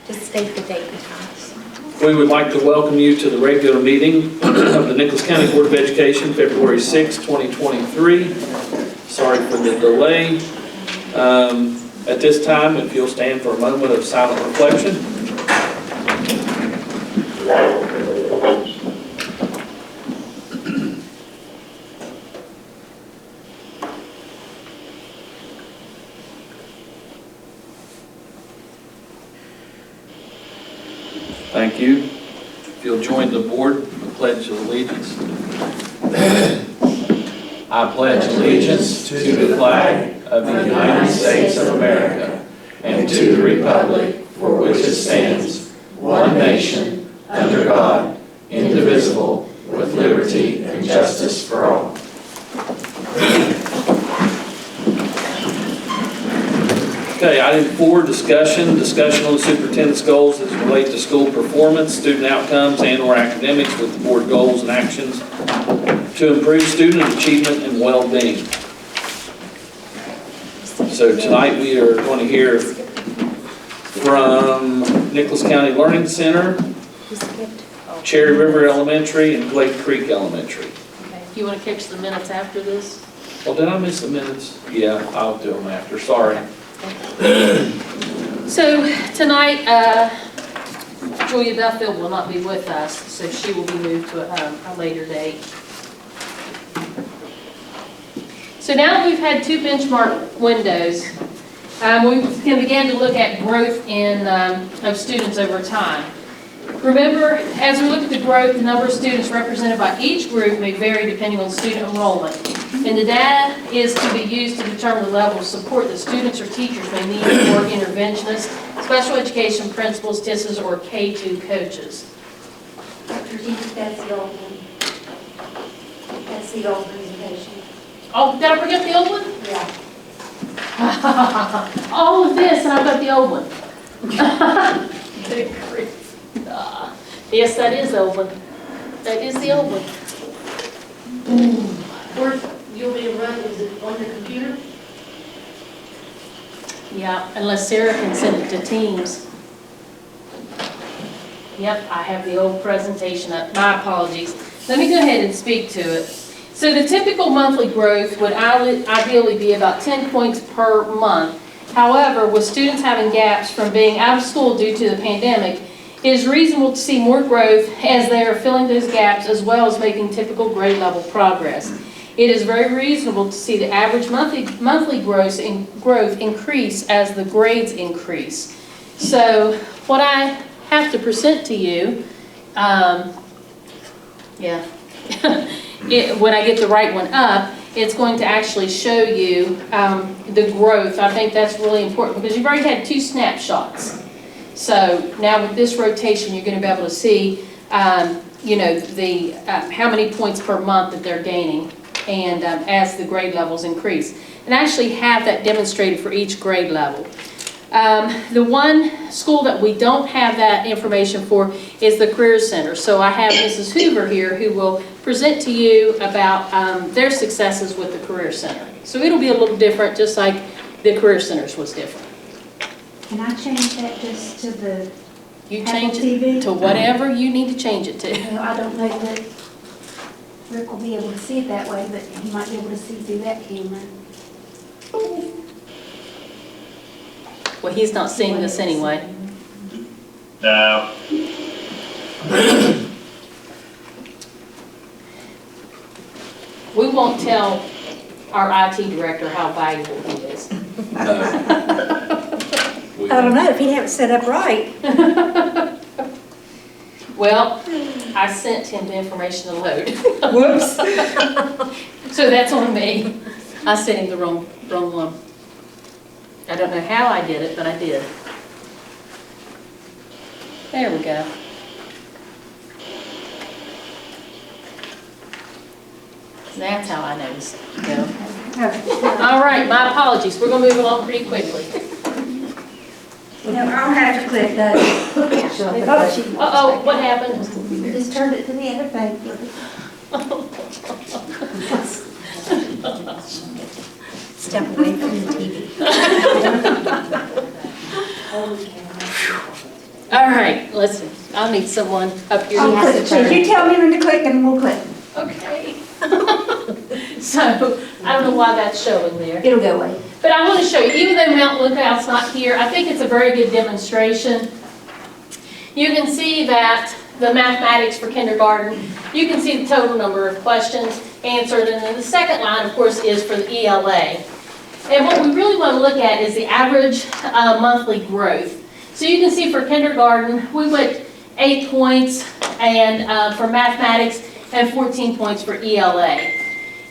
Just state the date and time. We would like to welcome you to the regular meeting of the Nicholas County Board of Education, February 6, 2023. Sorry for the delay. At this time, if you'll stand for a moment of silent reflection. Thank you. If you'll join the board in the Pledge of Allegiance. I pledge allegiance to the flag of the United States of America and to the republic for which it stands, one nation, under God, indivisible, with liberty and justice for all. Okay, item 4, discussion on the superintendent's goals as relate to school performance, student outcomes, and/or academics with the board goals and actions to improve student achievement and well-being. So tonight we are going to hear from Nicholas County Learning Center, Cherry River Elementary, and Glade Creek Elementary. Okay. You want to catch the minutes after this? Oh, did I miss the minutes? Yeah, I'll do them after, sorry. So tonight, Julia Duffield will not be with us, so she will be moved to a later date. So now that we've had 2 benchmark windows, we can begin to look at growth of students over time. Remember, as we look at the growth, the number of students represented by each group may vary depending on student enrollment. And the data is to be used to determine the level of support that students or teachers may need for interventionists, special education principals, TISs, or K-2 coaches. Dr. Jenkins, that's the old one. That's the old presentation. Oh, did I bring up the old one? Yeah. All of this, and I've got the old one. Good grief. Yes, that is the old one. That is the old one. Or you'll be run, is it on the computer? Yeah, unless Sarah can send it to Teams. Yep, I have the old presentation up. My apologies. Let me go ahead and speak to it. So the typical monthly growth would ideally be about 10 points per month. However, with students having gaps from being out of school due to the pandemic, it is reasonable to see more growth as they are filling those gaps as well as making typical grade level progress. It is very reasonable to see the average monthly growth increase as the grades increase. So what I have to present to you, when I get the right one up, it's going to actually show you the growth. I think that's really important because you've already had 2 snapshots. So now with this rotation, you're going to be able to see, how many points per month that they're gaining, and as the grade levels increase, and actually have that demonstrated for each grade level. The one school that we don't have that information for is the Career Center. So I have Mrs. Hoover here who will present to you about their successes with the Career Center. So it'll be a little different, just like the Career Center's was different. Can I change that just to the You Apple change TV? it to whatever you need to change it to. Well, I don't know that Rick will be able to see it that way, but he might be able to see through that camera. Well, he's not seeing this anyway. No. We won't tell our IT director how valuable he is. I don't know if he have it set up right. Well, I sent him the information to load. Whoops. So that's on me. I sent him the wrong one. I don't know how I did it, but I did. There we go. That's how I noticed it. Go. All right, my apologies. We're going to move along pretty quickly. No, I'll have to click that. Uh-oh, what happened? Just turned it to the other paper. Step away from the TV. All right, listen, I'll need someone up here. I'll has click, to turn. please. You tell me when to click and we'll click. Okay. So, I don't know why that's showing there. It'll go away. But I want to show you, even though Mount Lookout's not here, I think it's a very good demonstration. You can see that the mathematics for kindergarten, you can see the total number of questions answered, and then the second line, of course, is for the ELA. And what we really want to look at is the average monthly growth. So you can see for kindergarten, we went 8 points and for mathematics and 14 points for ELA.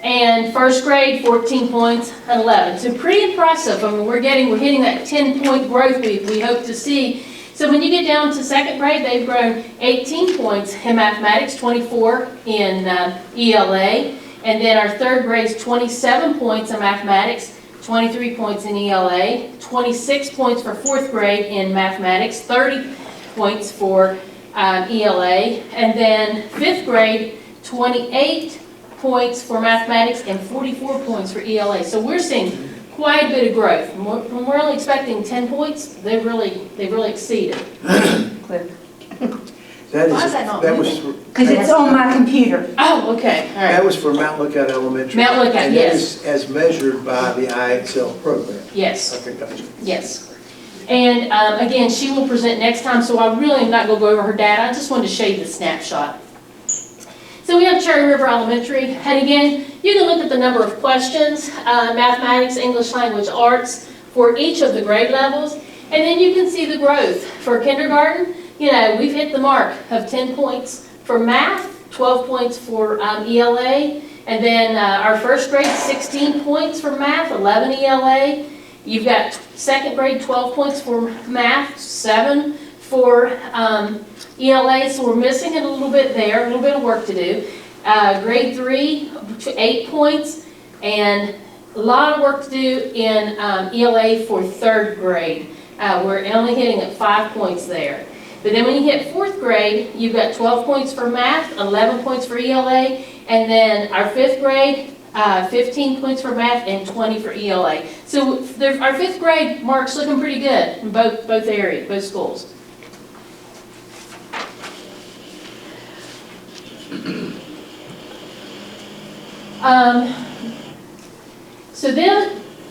And first grade, 14 points and 11. So pretty impressive. I mean, we're hitting that 10-point growth we hope to see. So when you get down to second grade, they've grown 18 points in mathematics, 24 in ELA. And then our third grade is 27 points in mathematics, 23 points in ELA, 26 points for fourth grade in mathematics, 30 points for ELA. And then fifth grade, 28 points for mathematics and 44 points for ELA. So we're seeing quite a bit of growth. When we're only expecting 10 points, they've really exceeded. Click. That Why is, is that not that was, moving? Because it's on my computer. Oh, okay, all that right. was for Mount Lookout Elementary. Mount Lookout, And that yes. is as measured by the IXL program. Yes, Okay, gotcha. yes. And again, she will present next time, so I really am not going to go over her data. I just wanted to show you the snapshot. So we have Cherry River Elementary, and again, you can look at the number of questions, mathematics, English language arts, for each of the grade levels, and then you can see the growth. For kindergarten, you know, we've hit the mark of 10 points for math, 12 points for ELA, and then our first grade, 16 points for math, 11 ELA. You've got second grade, 12 points for math, 7 for ELA, so we're missing it a little bit there, a little bit of work to do. Grade 3, 8 points, and a lot of work to do in ELA for third grade. We're only hitting at 5 points there. But then when you hit fourth grade, you've got 12 points for math, 11 points for ELA, and then our fifth grade, 15 points for math and 20 for ELA. So our fifth grade mark's looking pretty good in both areas, both schools.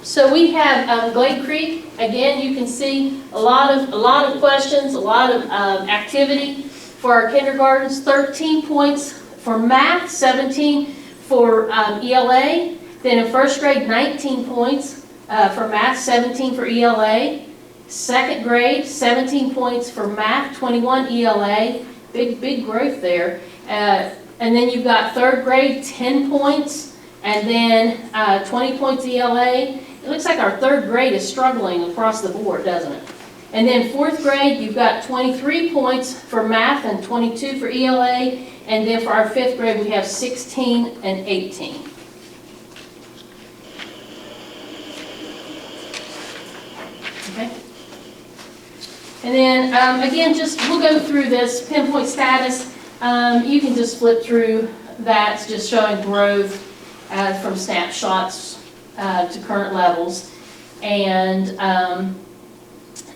So we have Glade Creek. Again, you can see a lot of questions, a lot of activity for our kindergartens. 13 points for math, 17 for ELA. Then in first grade, 19 points for math, 17 for ELA. Second grade, 17 points for math, 21 ELA. Big growth there. And then you've got third grade, 10 points, and then 20 points ELA. It looks like our third grade is struggling across the board, doesn't it? And then fourth grade, you've got 23 points for math and 22 for ELA. And then for our fifth grade, we have 16 and 18. Okay. And then, again, we'll go through this pinpoint status. You can just flip through that. It's just showing growth from snapshots to current levels. And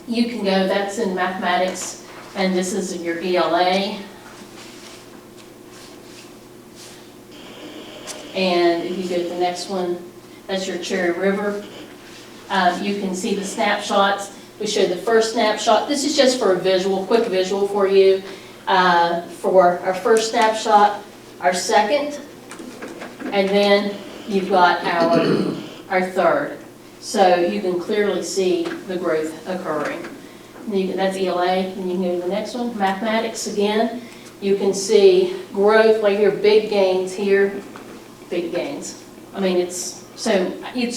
you can go, that's in mathematics, and this is your ELA. And if you go to the next one, that's your Cherry River. You can see the snapshots. We showed the first snapshot. This is just for a visual, quick visual for you. For our first snapshot, our second, and then you've got our third. So you can clearly see the growth occurring. That's ELA, and you can go to the next one, mathematics again. You can see growth, like here, big gains here, big gains. I mean, it's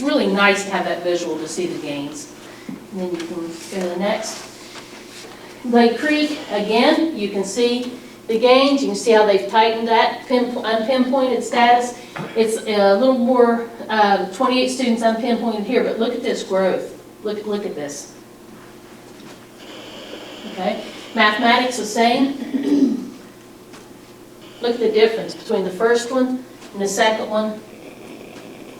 really nice to have that visual to see the gains. And then you can go to the next. Glade Creek, again, you can see the gains. You can see how they've tightened that unpinpointed status. It's a little more, 28 students unpinpointed here, but look at this growth. Look at this. Okay, mathematics the same. Look at the difference between the first one and the second one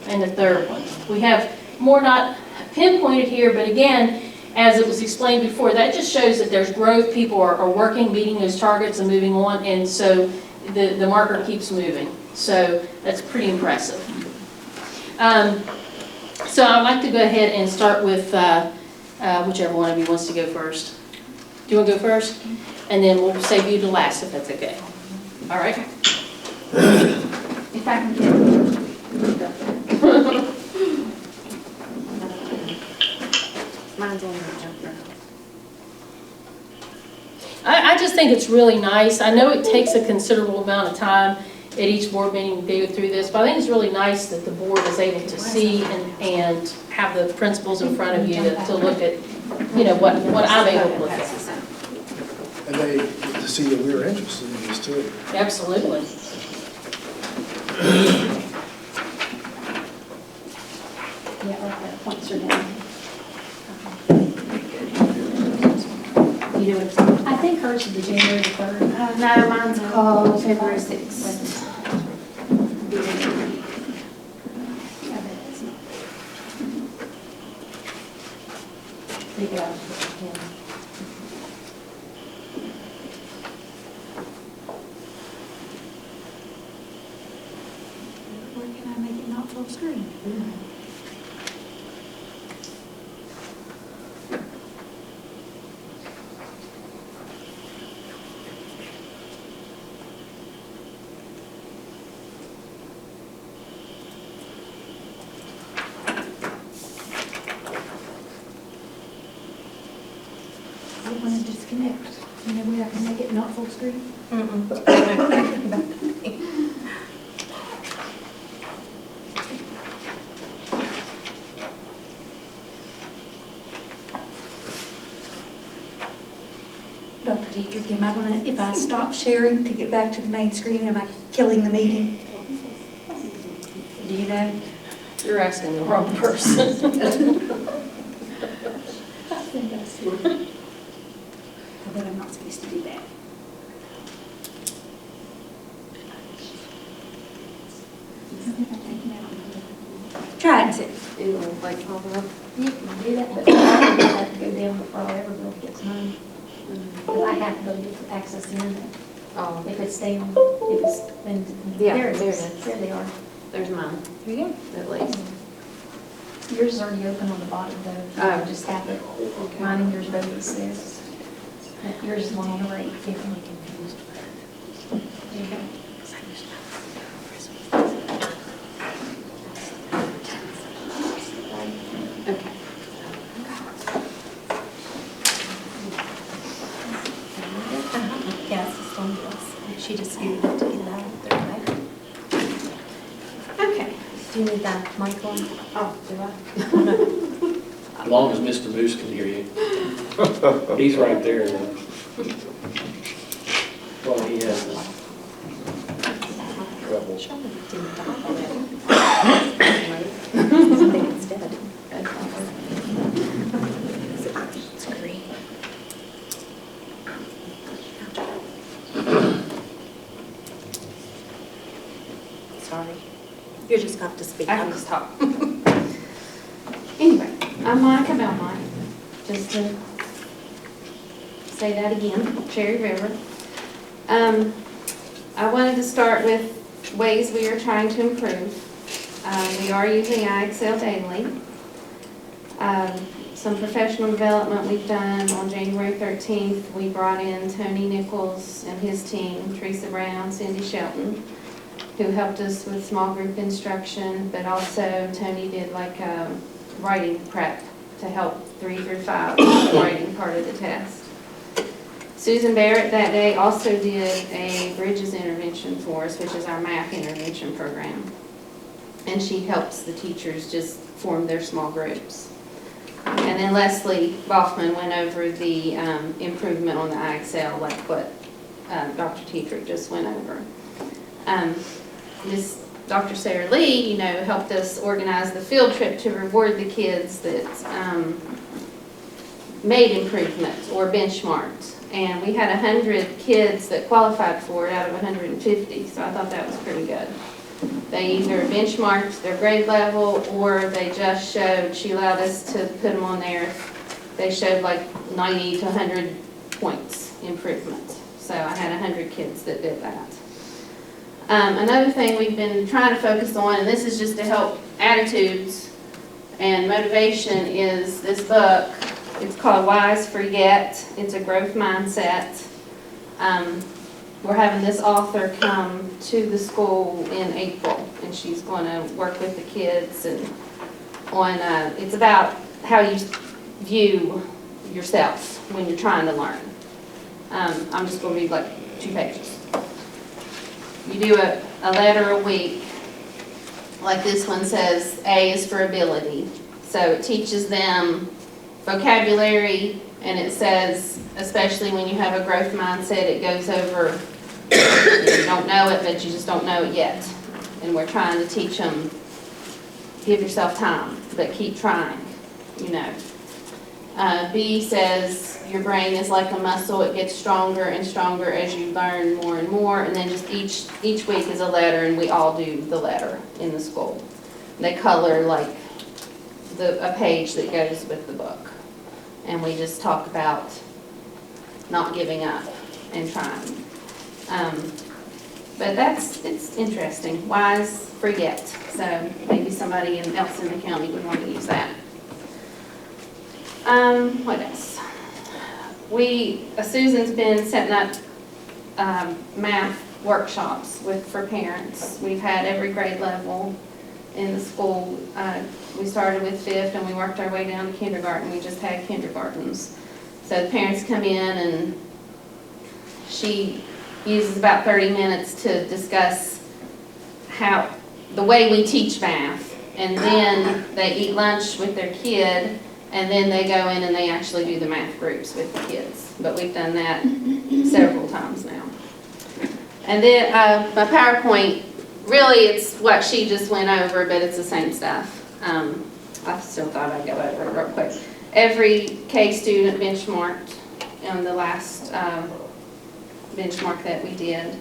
and the third one. We have more not pinpointed here, but again, as it was explained before, that just shows that there's growth, people are working, meeting those targets and moving on, and so the marker keeps moving. So that's pretty impressive. So I'd like to go ahead and start with whichever one of you wants to go first. Do you want to go first? And then we'll save you to last if that's okay. All right? If I can get Mine's on the jumper. I just think it's really nice. I know it takes a considerable amount of time at each board meeting to go through this, but I think it's really nice that the board is able to see and have the principles in front of you to look at, what I'm able to look at. And they get to see that we're interested in this too. Absolutely. Yeah, like the points are down. You know what it's on? I think hers is the January 3rd. No, mine's called February 6th. Yeah, but it's not. Take it out. Where can I make it not full screen? I want to disconnect. You know where I can make it not full screen? Dr. Dietrich, am I gonna, if I stop sharing to get back to the main screen, am I killing the meeting? Do you know? You're asking the wrong person. But I'm not supposed to do that. Try it. It'll like pop up. You can do that, but I have to go down before I ever go get mine. Because I have to go get access in. Oh, If it's down, if it's, then, Yeah, there it there is. it is. There they are. there's mine, Here you at least. go. Yours is already open on the bottom though. Oh. I just have it. Mine and yours both is there. But yours is one on the right. Definitely confused. There you go. Okay. Yes, it's on this. She just scooted it to get it out of there. Okay. Do you need that mic on? Oh, do I? As long as Mr. Moose can hear you. He's right there. Well, he has trouble. Didn't die already. I think it's dead. It's green. Sorry. You just got to speak. I can just talk. Anyway, I'm Monica Belmont, just to say that again, Cherry River. I wanted to start with ways we are trying to improve. We are using iExcel daily. Some professional development we've done on January 13th. We brought in Tony Nichols and his team, Teresa Brown, Cindy Shelton, who helped us with small group instruction, but also Tony did like a writing prep to help 3 through 5 with the writing part of the test. Susan Barrett that day also did a Bridges intervention for us, which is our math intervention program. And she helps the teachers just form their small groups. And then Leslie Boffman went over the improvement on the iExcel, like what Dr. Dietrich just went over. Miss Dr. Sarah Lee, helped us organize the field trip to reward the kids that made improvements or benchmarked. And we had 100 kids that qualified for it out of 150, so I thought that was pretty good. They either benchmarked their grade level or they just showed, she allowed us to put them on there they showed like 90 to 100 points improvement. So I had 100 kids that did that. Another thing we've been trying to focus on, and this is just to help attitudes and motivation, is this book. It's called Wise Forget. It's a growth mindset. We're having this author come to the school in April, and she's going to work with the kids and on. It's about how you view yourself when you're trying to learn. I'm just going to read like 2 pages. You do a letter a week. Like this one says, A is for ability. So it teaches them vocabulary, and it says, especially when you have a growth mindset, it goes over, you don't know it, but you just don't know it yet. And we're trying to teach them, give yourself time, but keep trying, you know. B says, your brain is like a muscle, it gets stronger and stronger as you learn more and more, and then just each week is a letter, and we all do the letter in the school. They color like a page that goes with the book, and we just talk about not giving up and trying. But it's interesting. Wise Forget. So maybe somebody else in the county would want to use that. What else? Susan's been setting up math workshops for parents. We've had every grade level in the school. We started with 5th and we worked our way down to kindergarten. We just had kindergartens. So the parents come in and she uses about 30 minutes to discuss the way we teach math. And then they eat lunch with their kid, and then they go in and they actually do the math groups with the kids. But we've done that several times now. And then my PowerPoint, really it's what she just went over, but it's the same stuff. I still thought I'd go over it real quick. Every K student benchmarked in the last benchmark that we did.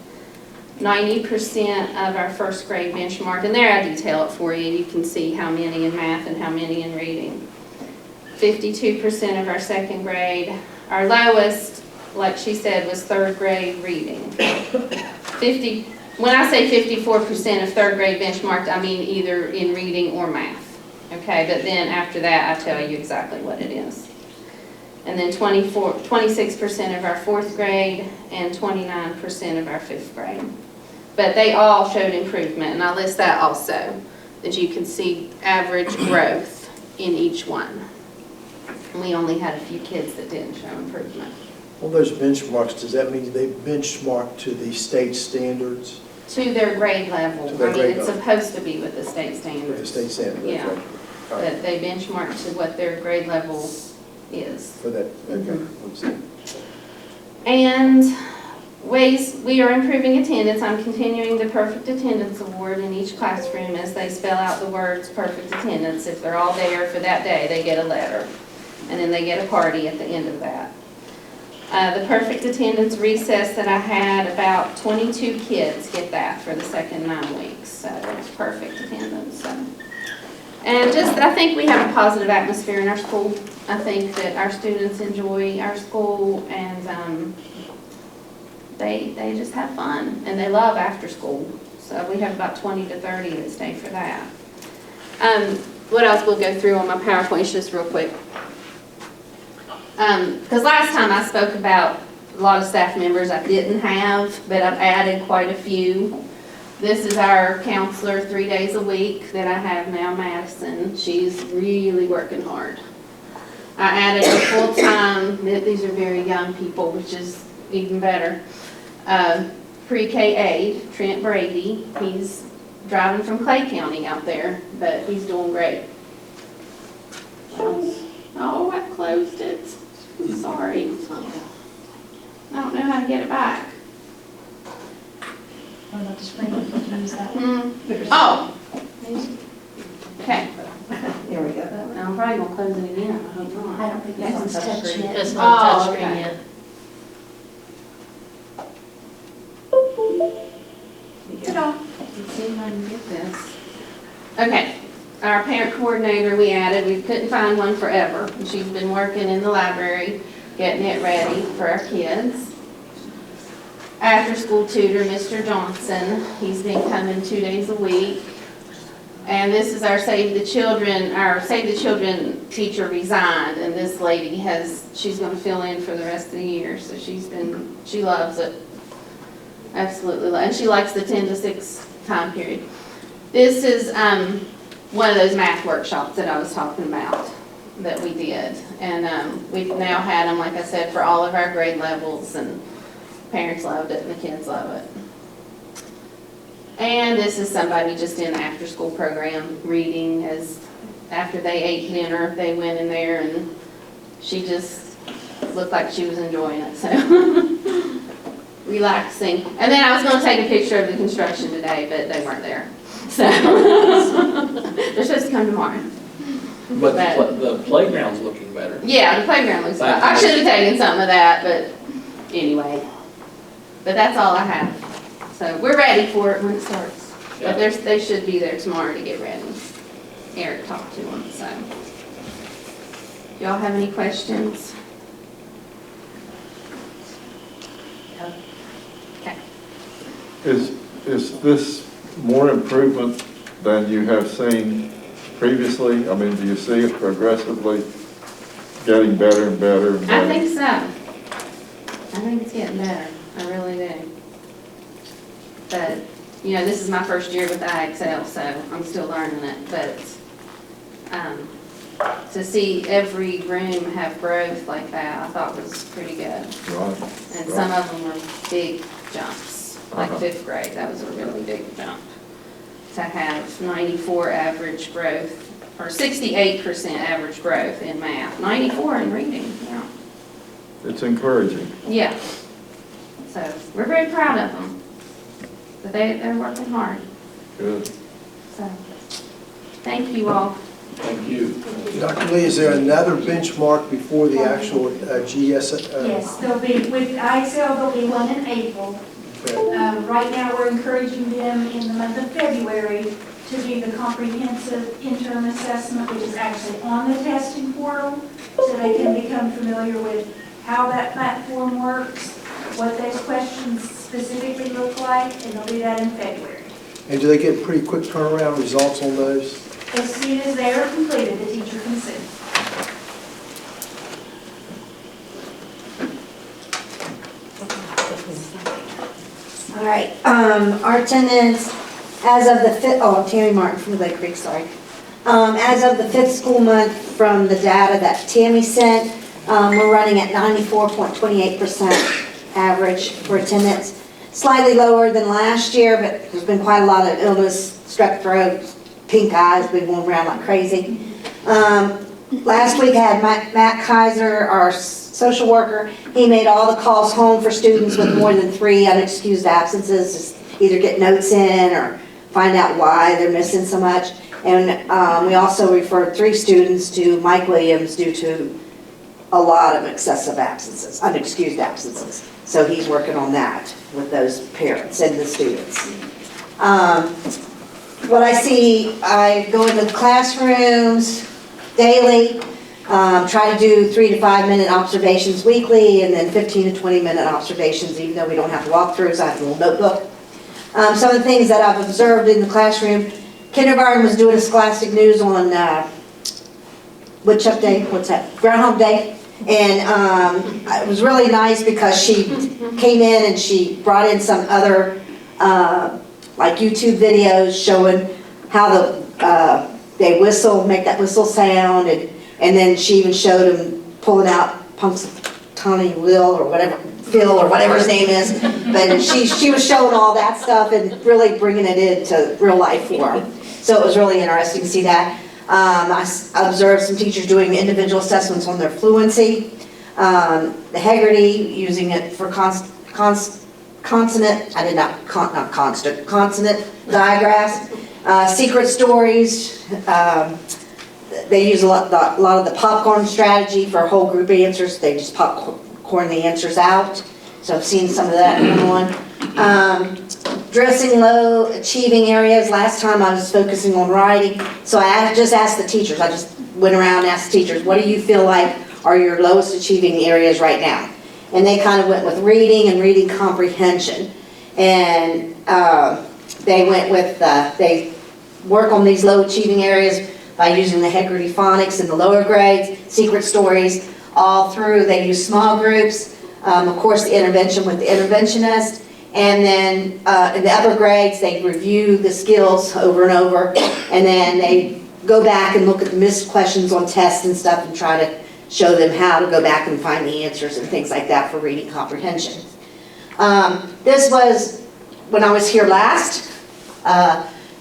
90% of our first grade benchmark, and there I detail it for you. You can see how many in math and how many in reading. 52% of our second grade. Our lowest, like she said, was 3rd grade reading. When I say 54% of 3rd grade benchmarked, I mean either in reading or math. Okay, but then after that, I tell you exactly what it is. And then 26% of our 4th grade and 29% of our 5th grade. But they all showed improvement, and I list that also, that you can see average growth in each one. And we only had a few kids that didn't show improvement. Well, those benchmarks, does that mean they benchmark to the state standards? To their grade level. To their I mean, grade it's level. supposed to be with the state standards. With the state standards? Yeah. Okay. All right. But they benchmark to what their grade level is. For that, okay. Let's see. And ways we are improving attendance. I'm continuing the Perfect Attendance Award in each classroom as they spell out the words perfect attendance. If they're all there for that day, they get a letter. And then they get a party at the end of that. The perfect attendance recess that I had, about 22 kids get that for the second 9 weeks. So it's perfect attendance. So. And just, I think we have a positive atmosphere in our school. I think that our students enjoy our school, and they just have fun, and they love after school. So we have about 20 to 30 that stay for that. What else we'll go through on my PowerPoint just real quick. Because last time I spoke about a lot of staff members I didn't have, but I've added quite a few. This is our counselor 3 days a week that I have now, Madison. She's really working hard. I added a full-time, these are very young people, which is even better. Pre-K aide, Trent Brady. He's driving from Clay County out there, but he's doing great. Oh, I closed it. I'm sorry. I don't know how to get it back. What about the screen? Can you use that? Oh, okay. There we go. I'm probably gonna close it again. I hope not. I don't think it's on touch yet. It's not Oh, touchscreen okay. yet. Ta-da. Let's see if I can get this. Okay. our parent coordinator we added, we couldn't find one forever. And she's been working in the library, getting it ready for our kids. After-school tutor, Mr. Johnson, he's been coming 2 days a week. And this is our Save the Children teacher resigned, and this lady she's gonna fill in for the rest of the year, so she loves it. Absolutely, and she likes the 10 to 6 time period. This is one of those math workshops that I was talking about that we did. And we've now had them, like I said, for all of our grade levels, and parents loved it and the kids love it. And this is somebody just in the after-school program reading after they ate dinner, they went in there and she just looked like she was enjoying it, so relaxing. And then I was going to take a picture of the construction today, but they weren't there. So they're supposed to come tomorrow. But the playground's looking better. Yeah, the playground looks better. I should have taken some of that, but anyway. But that's all I have. So we're ready for it when it starts. But they should be there tomorrow to get ready. Eric talked to them, so. Y'all have any questions? Okay. Is this more improvement than you have seen previously? I mean, do you see it progressively getting better and better and better? I think so. I think it's getting better. I really do. But, this is my first year with IXL, so I'm still learning it. But to see every room have growth like that, I thought was pretty good. Right. And some of them were big jumps, like 5th grade. That was a really big jump. To have 94 average growth, or 68% average growth in math, 94 in reading, yeah. It's encouraging. Yeah. So we're very proud of them. But they're working hard. Good. So thank you all. Thank you. Dr. Lee, is there another benchmark before the actual GS? Yes, there'll be, with IXL, there'll be one in April. Okay. Right now, we're encouraging them in the month of February to do the comprehensive interim assessment, which is actually on the testing portal, so they can become familiar with how that platform works, what those questions specifically look like, and they'll do that in February. And do they get pretty quick turnaround results on those? As soon as they are completed, the teacher can send. All right, our attendance as of the 5th, I'm Tammy Martin from Lake Creek, sorry. As of the 5th school month from the data that Tammy sent, we're running at 94.28% average for attendance. Slightly lower than last year, but there's been quite a lot of illness, strep throat, pink eyes, been going around like crazy. Last week I had Matt Kaiser, our social worker. He made all the calls home for students with more than 3 unexcused absences, just either get notes in or find out why they're missing so much. And we also referred 3 students to Mike Williams due to a lot of excessive absences, unexcused absences. So he's working on that with those parents and the students. What I see, I go into the classrooms daily, try to do 3 to 5 minute observations weekly, and then 15 to 20 minute observations, even though we don't have walkthroughs. I have a little notebook. Some of the things that I've observed in the classroom, kindergarten was doing a Scholastic News on Woodchuck Day, what's that, Groundhog Day. And it was really nice because she came in and she brought in some other like YouTube videos showing how they whistle, make that whistle sound, and then she even showed them pulling out Punxsutawney Phil or whatever his name is. But she was showing all that stuff and really bringing it into real life for them. So it was really interesting to see that. I observed some teachers doing individual assessments on their fluency. The Hegarty, using it for consonant diagrams. Secret stories. They use a lot of the popcorn strategy for whole group answers. They just popcorn the answers out. So I've seen some of that going on. addressing low achieving areas. Last time I was focusing on writing, so just asked the teachers. I just went around and asked the teachers, what do you feel like are your lowest achieving areas right now? And they kind of went with reading and reading comprehension. And they went with, they work on these low achieving areas by using the Heggerty phonics in the lower grades, secret stories, all through. They use small groups, of course the intervention with the interventionist. And then in the upper grades, they review the skills over and over. And then they go back and look at the missed questions on tests and stuff and try to show them how to go back and find the answers and things like that for reading comprehension. This was when I was here last,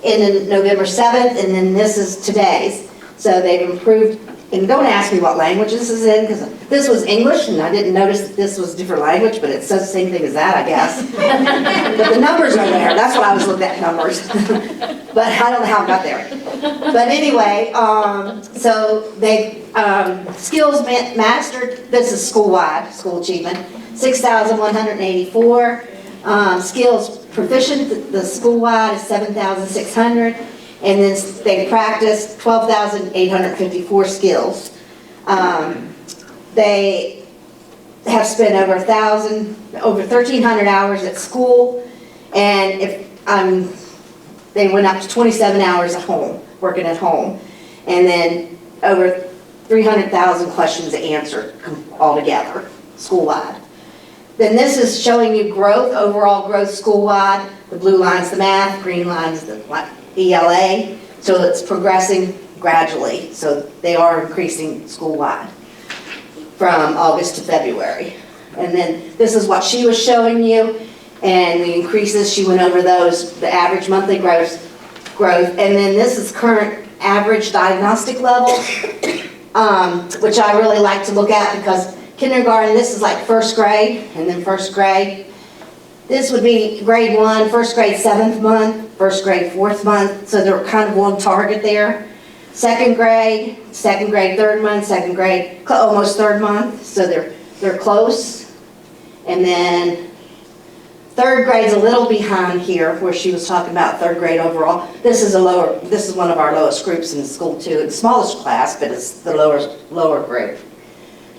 in November 7th, and then this is today's. So they've improved, and don't ask me what language this is in, because this was English, and I didn't notice that this was a different language, but it says the same thing as that, I guess. But the numbers are there, that's what I was looking at, numbers. But I don't know how I got there. But anyway, so they, skills mastered, this is school-wide, school achievement, 6,184. Skills proficient, the school-wide is 7,600. And then they practiced 12,854 skills. They have spent over 1,300 hours at school, and they went up to 27 hours at home, working at home, and then over 300,000 questions answered altogether, school-wide. Then this is showing you growth, overall growth school-wide. The blue line's the math, green line's the ELA, so it's progressing gradually. So they are increasing school-wide from August to February. And then this is what she was showing you, and the increases, she went over those, the average monthly growth. And then this is current average diagnostic levels, which I really like to look at because kindergarten, this is like first grade, and then first grade. This would be grade 1, first grade 7th month, first grade 4th month, so they're kind of on target there. Second grade 3rd month, second grade almost 3rd month, so they're close. And then 3rd grade's a little behind here, where she was talking about 3rd grade overall. This is one of our lowest groups in the school too. It's the smallest class, but it's the lower group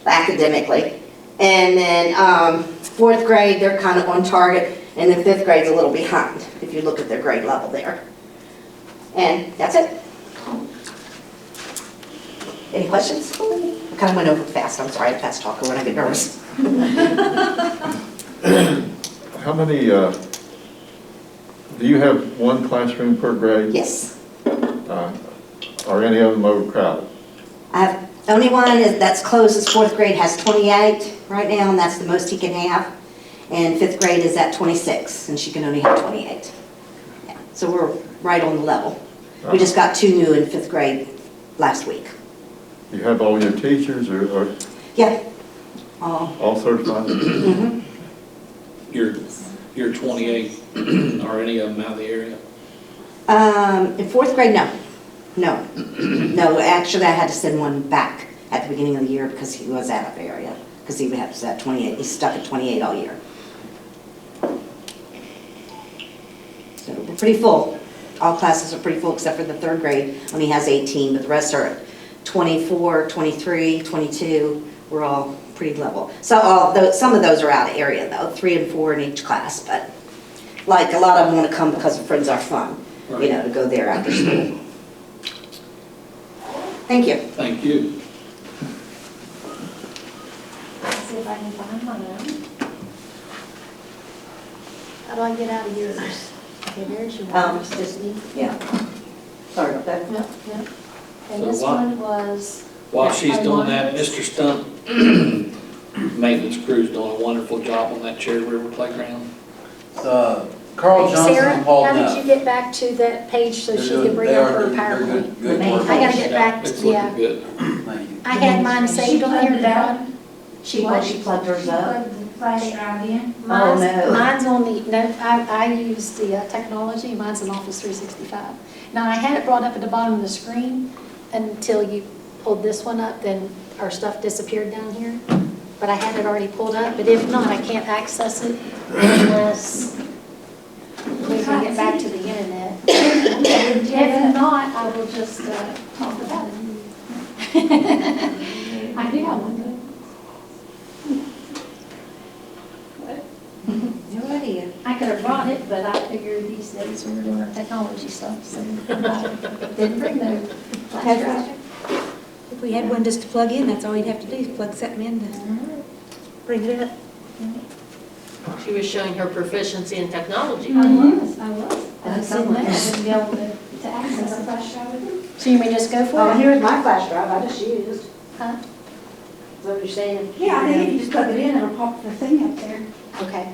academically. And then 4th grade, they're kind of on target, and then 5th grade's a little behind, if you look at their grade level there. And that's it. Any questions? I kind of went over fast, I'm sorry, I'm a fast talker when I get nervous. How many, do you have one classroom per grade? Yes. Are any of them overcrowded? Only one that's closed is 4th grade, has 28 right now, and that's the most he can have. And 5th grade is at 26, and she can only have 28. Yeah. So we're right on the level. We just got 2 new in 5th grade last week. You have all your teachers or Yeah. all certified? Mm-hmm. You're 28, are any of them out of the area? In 4th grade, no. No. No, actually I had to send one back at the beginning of the year because he was out of area. Because he would have to at 28, he's stuck at 28 all year. So we're pretty full. All classes are pretty full except for the 3rd grade, only has 18, but the rest are at 24, 23, 22. We're all pretty level. So some of those are out of area though, 3 and 4 in each class, but like a lot of them want to come because Friends Are Fun, you know, to go there after school. Thank you. Thank you. Let's see if I can find mine. How do I get out of yours? Okay, there's your one. Just, yeah. Sorry about that. Yep, yep. And So this what- one was. While she's doing that, Mr. Stump, maintenance crew's doing a wonderful job on that Cherry River Playground. Carl Johnson Sarah, and Paul how did Nutt. you get back to that page so she could bring up her PowerPoint? Good main work. I gotta get back It's to, looking yeah. good. Thank you. I had mine saved on here at the bottom. She plugged hers up. Plug the flash drive in. Oh, no. Mine's on the, no, I use the technology, mine's in Office 365. Now, I had it brought up at the bottom of the screen until you pulled this one up, then our stuff disappeared down here. But I had it already pulled up, but if not, I can't access it unless we get back to the internet. If not, I will just talk about it. I do have one. No idea. I could have brought it, but I figured these days we were doing our technology stuff, so didn't bring no flash drive. If we had one just to plug in, that's all you'd have to do is plug something in to bring it up. She was showing her proficiency in technology. I was. I was sitting there, I wouldn't be able to access a flash drive. So you may just go for Oh, it? here's my flash drive, I just used. Huh? Is that what you're saying? Yeah, I think if you just plug it in, it'll pop the thing up there. Okay.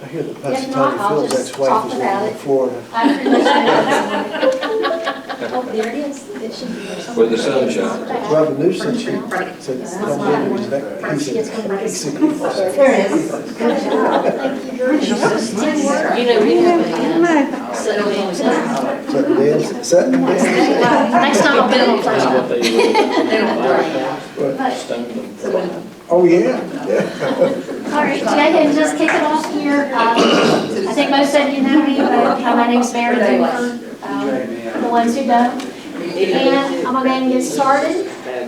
I hear that If Pastor not, Tony I'll Phil's just ex-wife talk is about living in it. Florida. I pretty much know. Oh, there it is. It should be there somewhere. Where the sun shines. Robin Newsom, she said, don't believe he's that, he said, he said, There it is. Good job. Thank you very much. You know, we have settled in. Sutton Dance. Next time I'll put it on flash That's drive. what they would But, Oh, yeah. all right, so I can just kick it off here. I think most of you know me, but my name's Mary Jennifer, the ones who don't. And I'm gonna go ahead and get started.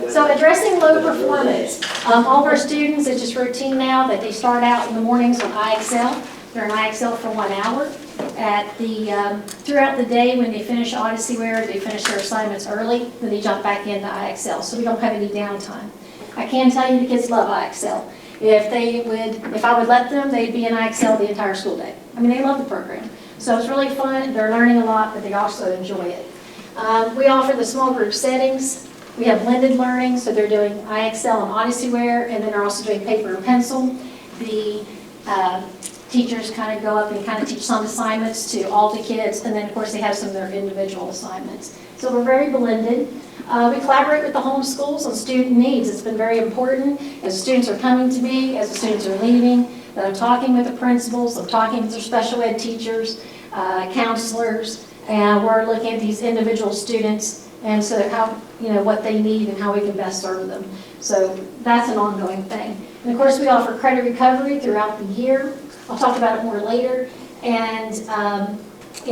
So addressing low performance. All of our students, it's just routine now that they start out in the mornings with IXL. They're in IXL for 1 hour. Throughout the day, when they finish OdysseyWare, they finish their assignments early, then they jump back into IXL, so we don't have any downtime. I can tell you the kids love IXL. If I would let them, they'd be in IXL the entire school day. I mean, they love the program. So it's really fun, they're learning a lot, but they also enjoy it. We offer the small group settings. We have blended learning, so they're doing IXL and OdysseyWare, and then they're also doing paper and pencil. The teachers kind of go up and kind of teach some assignments to all the kids, and then of course they have some of their individual assignments. So we're very blended. We collaborate with the home schools on student needs. It's been very important as the students are coming to me, as the students are leaving, that I'm talking with the principals, I'm talking with their special ed teachers, counselors, and we're looking at these individual students and so how, what they need and how we can best serve them. So that's an ongoing thing. And of course, we offer credit recovery throughout the year. I'll talk about it more later, and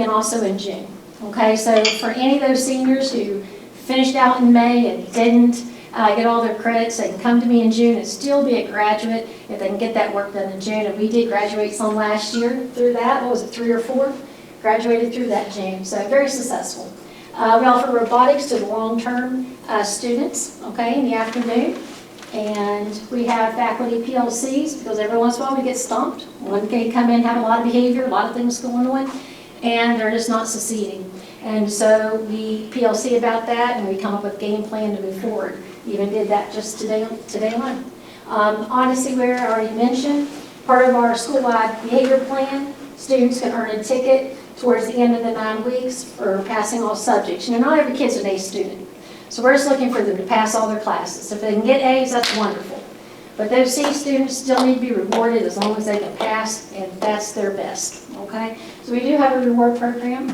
also in June. Okay, so for any of those seniors who finished out in May and didn't get all their credits, they can come to me in June and still be a graduate if they can get that work done in June. And we did graduate some last year through that. What was it, 3 or 4? Graduated through that June, so very successful. We offer robotics to the long-term students, okay, in the afternoon. And we have faculty PLCs because every once in a while we get stumped. One can come in, have a lot of behavior, a lot of things going on, and they're just not succeeding. And so we PLC about that, and we come up with a game plan to move forward. Even did that just today alone. OdysseyWare, I already mentioned, part of our school-wide behavior plan. Students can earn a ticket towards the end of the 9 weeks for passing all subjects. Not every kid's an A student. So we're just looking for them to pass all their classes. If they can get A's, that's wonderful. But those C students still need to be rewarded as long as they can pass, and that's their best, okay? So we do have a reward program.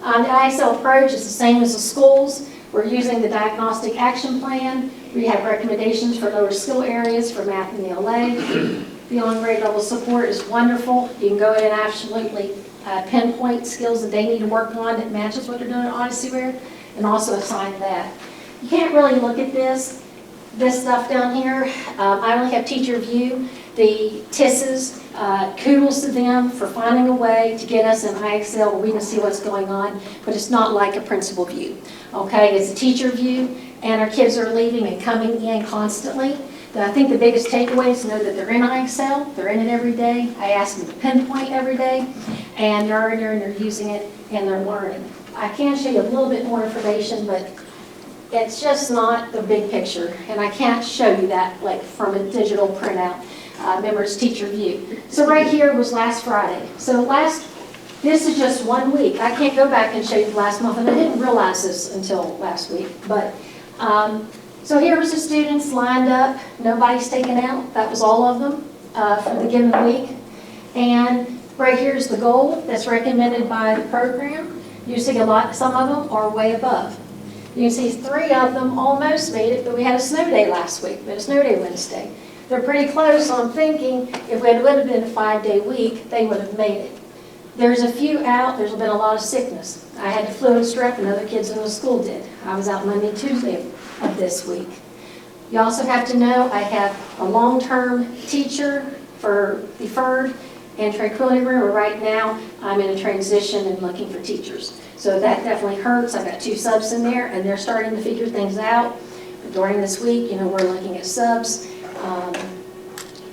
The IXL approach is the same as the schools. We're using the diagnostic action plan. We have recommendations for lower skill areas for math and ELA. Beyond grade level support is wonderful. You can go in and absolutely pinpoint skills that they need to work on that matches what they're doing at OdysseyWare, and also assign that. You can't really look at this stuff down here. I only have teacher view. The TISs, kudos to them for finding a way to get us in IXL where we can see what's going on, but it's not like a principal view. Okay, it's a teacher view, and our kids are leaving and coming in constantly. I think the biggest takeaway is to know that they're in IXL, they're in it every day. I ask them to pinpoint every day, and they're in there and they're using it and they're learning. I can show you a little bit more information, but it's just not the big picture, and I can't show you that like from a digital printout. Remember, it's teacher view. So right here was last Friday. So this is just 1 week. I can't go back and show you the last month, and I didn't realize this until last week. But so here was the students lined up. Nobody's taken out. That was all of them for the given week. And right here is the goal that's recommended by the program. You see some of them are way above. You can see 3 of them almost made it, but we had a snow day last week. We had a snow day Wednesday. they're pretty close, so I'm thinking if it would have been a 5-day week, they would have made it. There's a few out, there's been a lot of sickness. I had the flu and strep and other kids in the school did. I was out Monday, Tuesday of this week. You also have to know I have a long-term teacher for deferred and Tranquility Room, where right now I'm in a transition and looking for teachers. So that definitely hurts. I've got 2 subs in there and they're starting to figure things out. But during this week, we're looking at subs.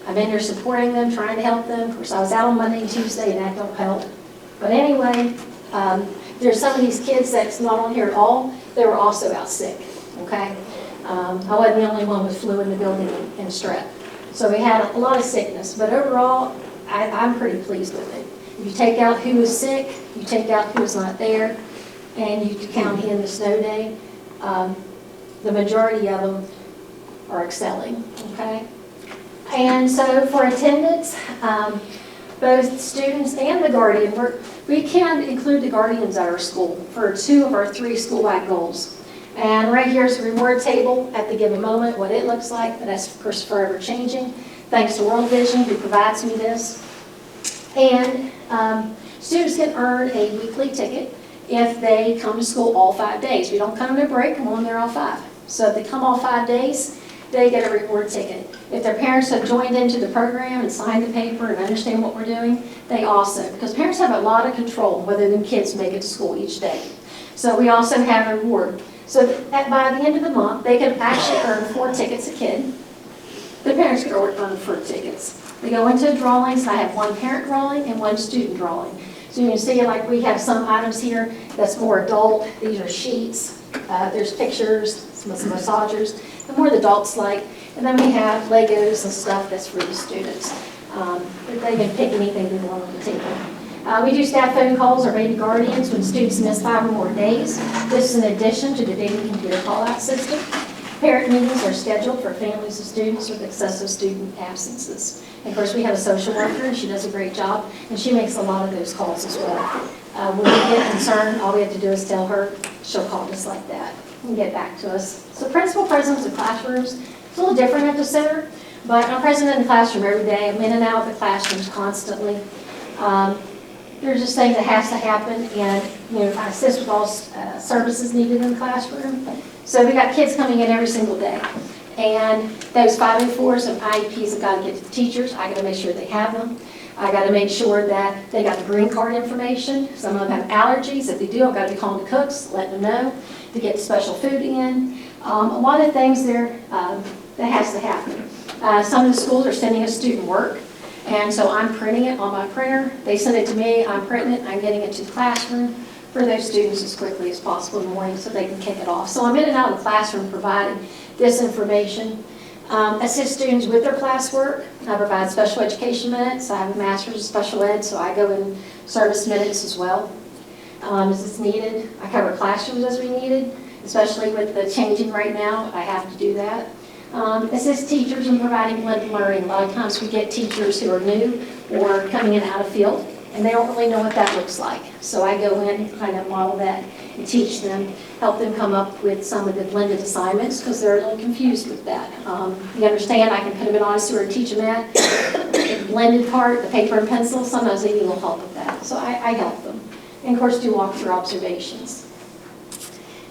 I'm in there supporting them, trying to help them. Of course, I was out on Monday and Tuesday and that don't help. But anyway, there's some of these kids that's not on here at all. They were also out sick, okay? I wasn't the only one with flu in the building and strep. So we had a lot of sickness, but overall, I'm pretty pleased with it. If you take out who was sick, you take out who was not there, and you count in the snow day, the majority of them are excelling, okay? And so for attendance, both students and the guardian, we can include the guardians at our school for 2 of our 3 school-wide goals. And right here is the reward table at the given moment, what it looks like, but that's of course forever changing. Thanks to World Vision, who provides me this. And students can earn a weekly ticket if they come to school all 5 days. We don't come to break, come on there all 5. So if they come all 5 days, they get a reward ticket. If their parents have joined into the program and signed the paper and understand what we're doing, they also, because parents have a lot of control whether their kids make it to school each day. So we also have a reward. So that by the end of the month, they can actually earn 4 tickets a kid. The parents can earn 4 tickets. They go into drawings. I have 1 parent drawing and 1 student drawing. So you can see like we have some items here that's more adult. These are sheets. There's pictures, some massagers. The more the adults like. And then we have Legos and stuff that's for the students. They can pick anything they want on the table. We do staff phone calls or baby guardians when students miss 5 or more days. This is in addition to the daily computer call-out system. Parent meetings are scheduled for families of students with excessive student absences. And of course, we have a social worker, and she does a great job, and she makes a lot of those calls as well. When we get concerned, all we have to do is tell her, she'll call just like that and get back to us. So principal presence in classrooms, it's a little different at the center, but I'm present in the classroom every day. I'm in and out of the classrooms constantly. There's just things that has to happen, and I assist with all services needed in the classroom. So we got kids coming in every single day. And those 504s and IEPs have got to get to the teachers. I got to make sure they have them. I got to make sure that they got the green card information. Some of them have allergies. If they do, I've got to be calling the cooks, letting them know to get special food in. A lot of things there that has to happen. Some of the schools are sending us student work. And so I'm printing it on my printer. They send it to me, I'm printing it, I'm getting it to the classroom for those students as quickly as possible in the morning so they can kick it off. So I'm in and out of the classroom providing this information. Assist students with their classwork. I provide special education minutes. I have a master's of special ed, so I go in service minutes as well as it's needed. I cover classrooms as we needed, especially with the changing right now. I have to do that. Assist teachers in providing blended learning. A lot of times we get teachers who are new or coming in out of field, and they don't really know what that looks like. So I go in and kind of model that and teach them, help them come up with some of the blended assignments because they're a little confused with that. You understand, I can put them in Odyssey or teach them that. The blended part, the paper and pencil, sometimes they need a little help with that. So I help them. And of course do walk-through observations.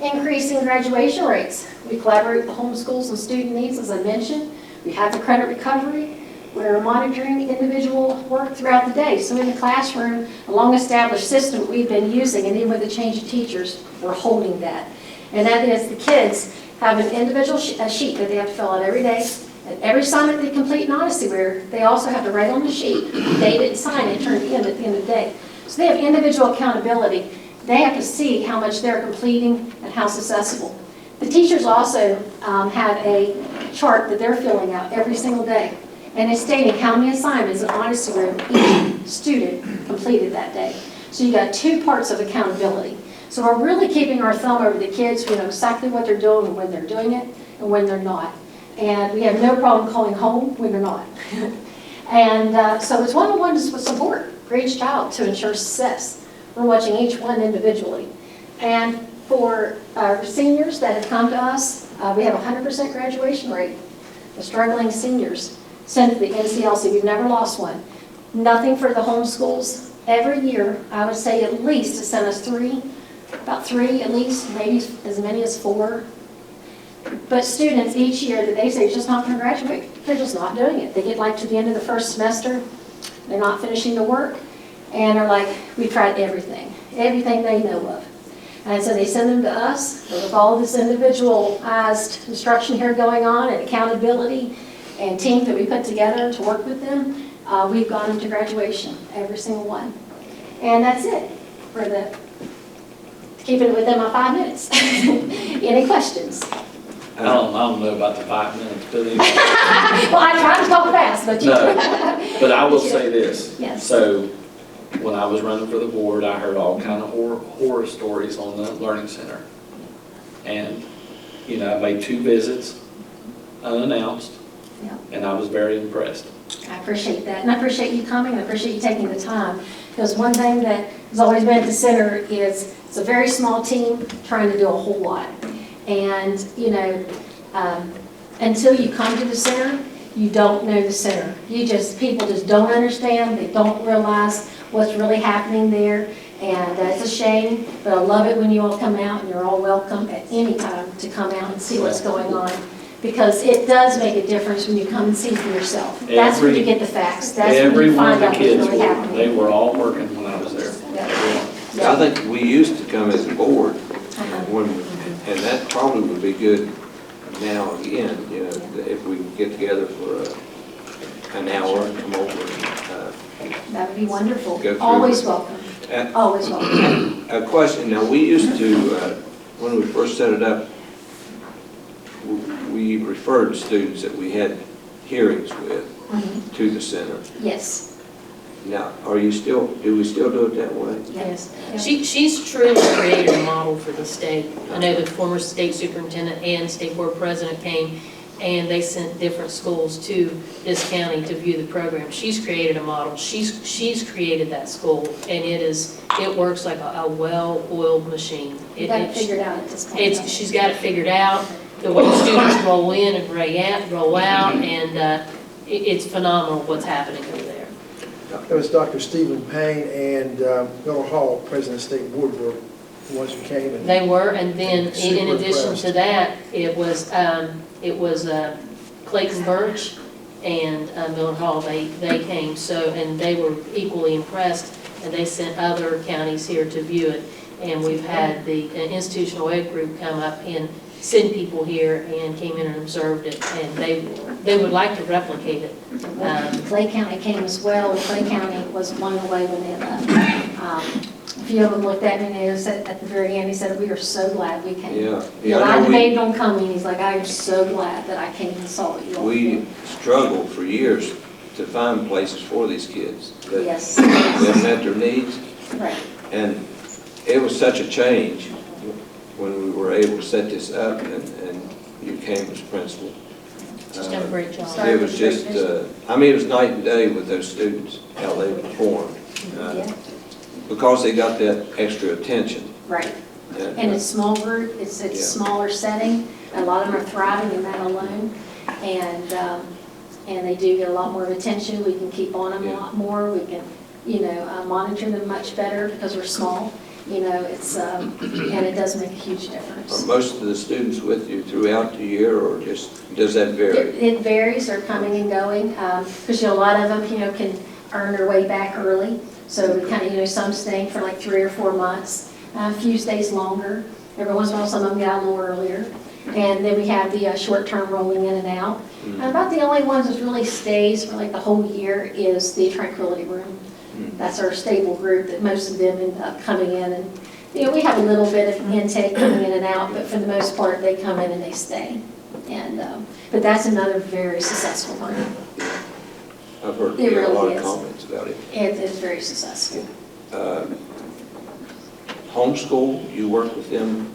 Increasing graduation rates. We collaborate with the homeschools and student needs, as I mentioned. We have the credit recovery. We're monitoring individual work throughout the day. So in the classroom, a long-established system we've been using, and even with the change of teachers, we're holding that. And that is the kids have an individual sheet that they have to fill out every day. And every assignment they complete in Odyssey, where they also have to write on the sheet, date it, and sign it, and turn it in at the end of the day. So they have individual accountability. They have to see how much they're completing and how successful. The teachers also have a chart that they're filling out every single day. And it's stating how many assignments in Odyssey Room each student completed that day. So you got 2 parts of accountability. So we're really keeping our thumb over the kids. We know exactly what they're doing and when they're doing it and when they're not. And we have no problem calling home when they're not. And so it's one-on-one support for each child to ensure success. We're watching each one individually. And for our seniors that have come to us, we have a 100% graduation rate. The struggling seniors, sent to the NCLC. We've never lost one. Nothing for the homeschools. Every year, I would say at least to send us about three at least, maybe as many as 4. But students each year that they say just not going to graduate, they're just not doing it. They get like to the end of the first semester, they're not finishing the work, and are like, we tried everything they know of. And so they send them to us, and with all this individualized instruction here going on and accountability and team that we put together to work with them, we've gone them to graduation, every single one. And that's it for keeping it within my 5 minutes. Any questions? I don't know about the 5 minutes, but anyway. Well, I try to talk fast, but you. No, but I will say this. Yes. So, when I was running for the board, I heard all kind of horror stories on the Learning Center. And, you know, I made 2 visits unannounced, Yeah. and I was very impressed. I appreciate that, and I appreciate you coming, I appreciate you taking the time, because one thing that has always been at the center is it's a very small team trying to do a whole lot. And, you know, until you come to the center, you don't know the center. People just don't understand, they don't realize what's really happening there, and it's a shame, but I love it when you all come out, and you're all welcome at any time to come out and see what's going on. Because it does make a difference when you come and see for yourself. That's when you get the facts. That's when Every you one of find the out what's kids, really happening. they were all working when I was there. Yeah. Everyone. I think we used to come as a board, Uh-huh. and that probably would be good now again, you know, if we could get together for an hour and come over and, That would be wonderful. Go through Always it. welcome. uh, Always welcome. a question. Now, we used to, when we first set it up, we referred students that we had hearings with Mhm. to the center. Yes, Now, do we still do it that way? yes. She's truly created a model for the state. I know the former state superintendent and state board president came, and they sent different schools to this county to view the program. She's created a model. She's created that school, and it works like a well-oiled machine. You got it figured out at this point. She's got it figured out, the way students roll in and roll out, and it's phenomenal what's happening over there. That was Dr. Stephen Payne and Miller Hall, President of State Board, were the ones who came. And They were, and then in Super addition impressed. to that, it was Clayton Birch and Miller Hall, they came, and they were equally impressed, and they sent other counties here to view it. And we've had the institutional ed group come up and send people here and came in and observed it, and they would like to replicate it. Clay County came as well, and Clay County was blown away when they left. A few of them looked at me, and they said at the very end, he said, "We are so glad we came." Yeah. I I know debated on coming, he's like, "I am so glad that I came and saw what you all we did." struggled for years to find places for these kids that Yes, met their needs. right. And it was such a change when we were able to set this up and you came as principal. Just done a great job. It was just, it was night and day with those students, how they performed. Yeah, Because they got that extra attention. right. And it's small group, it's Yeah. smaller setting, a lot of them are thriving in that alone, and they do get a lot more attention, we can keep on them a Yeah. lot more, we can, monitor them much better because we're small, it's, and it does make a huge Are difference. most of the students with you throughout the year, or just, does that vary? It varies, they're coming and going, because, a lot of them, can earn their way back early, so we kind of, some staying for like 3 or 4 months, a few stays longer, every once in a while some of them get out a little earlier, and then we have the short-term rolling in and out. And about the only ones that really stays for like the whole year is the Tranquility Room. That's our stable group that most of them end up coming in, and, we have a little bit of intake coming in and out, but for the most part, they come in and they stay. And, but that's another very successful group. I've heard It a lot really of is. comments about it. It is very successful. Homeschool, you work with them?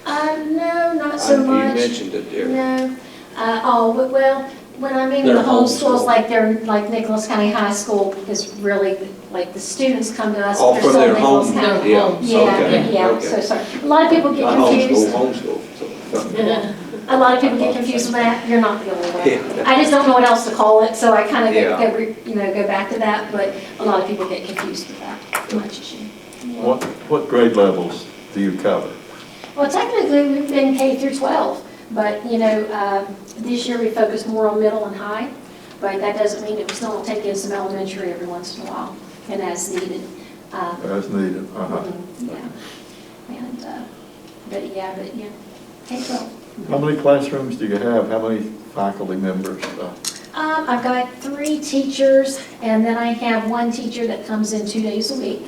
No, not so much. You mentioned it there. No. Well, when I mean They're the homeschools, homeschooled. like Nicholas County High School is really, like the students come to us. Oh, they're from still their Nicholas home, County. yeah. Home. Yeah, Okay, yeah, okay. so sorry. A lot of people get Not confused. homeschool. So- A lot of people get confused with that, you're not the only one. Yeah. I just don't know what else to call it, so I kind of Yeah. go back to that, but a lot of people get confused with that, much as you. What grade levels do you cover? Well, technically, we've been K through 12, but, this year we focused more on middle and high, but that doesn't mean that we still don't take in some elementary every once in a while, and as needed. As needed, Yeah. And, but yeah, K-12. How many classrooms do you have? How many faculty members? I've got 3 teachers, and then I have 1 teacher that comes in 2 days a week,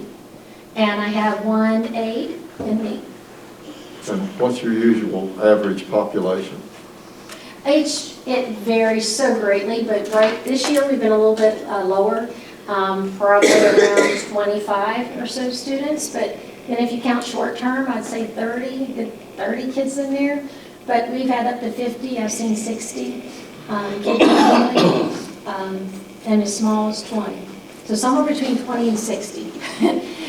and I have 1 aide and me. And what's your usual average population? It varies so greatly, but this year we've been a little bit lower, probably around 25 or so students, but then if you count short term, I'd say 30 kids in there, but we've had up to 50, I've seen 60 kids, and as small as 20. So somewhere between 20 and 60.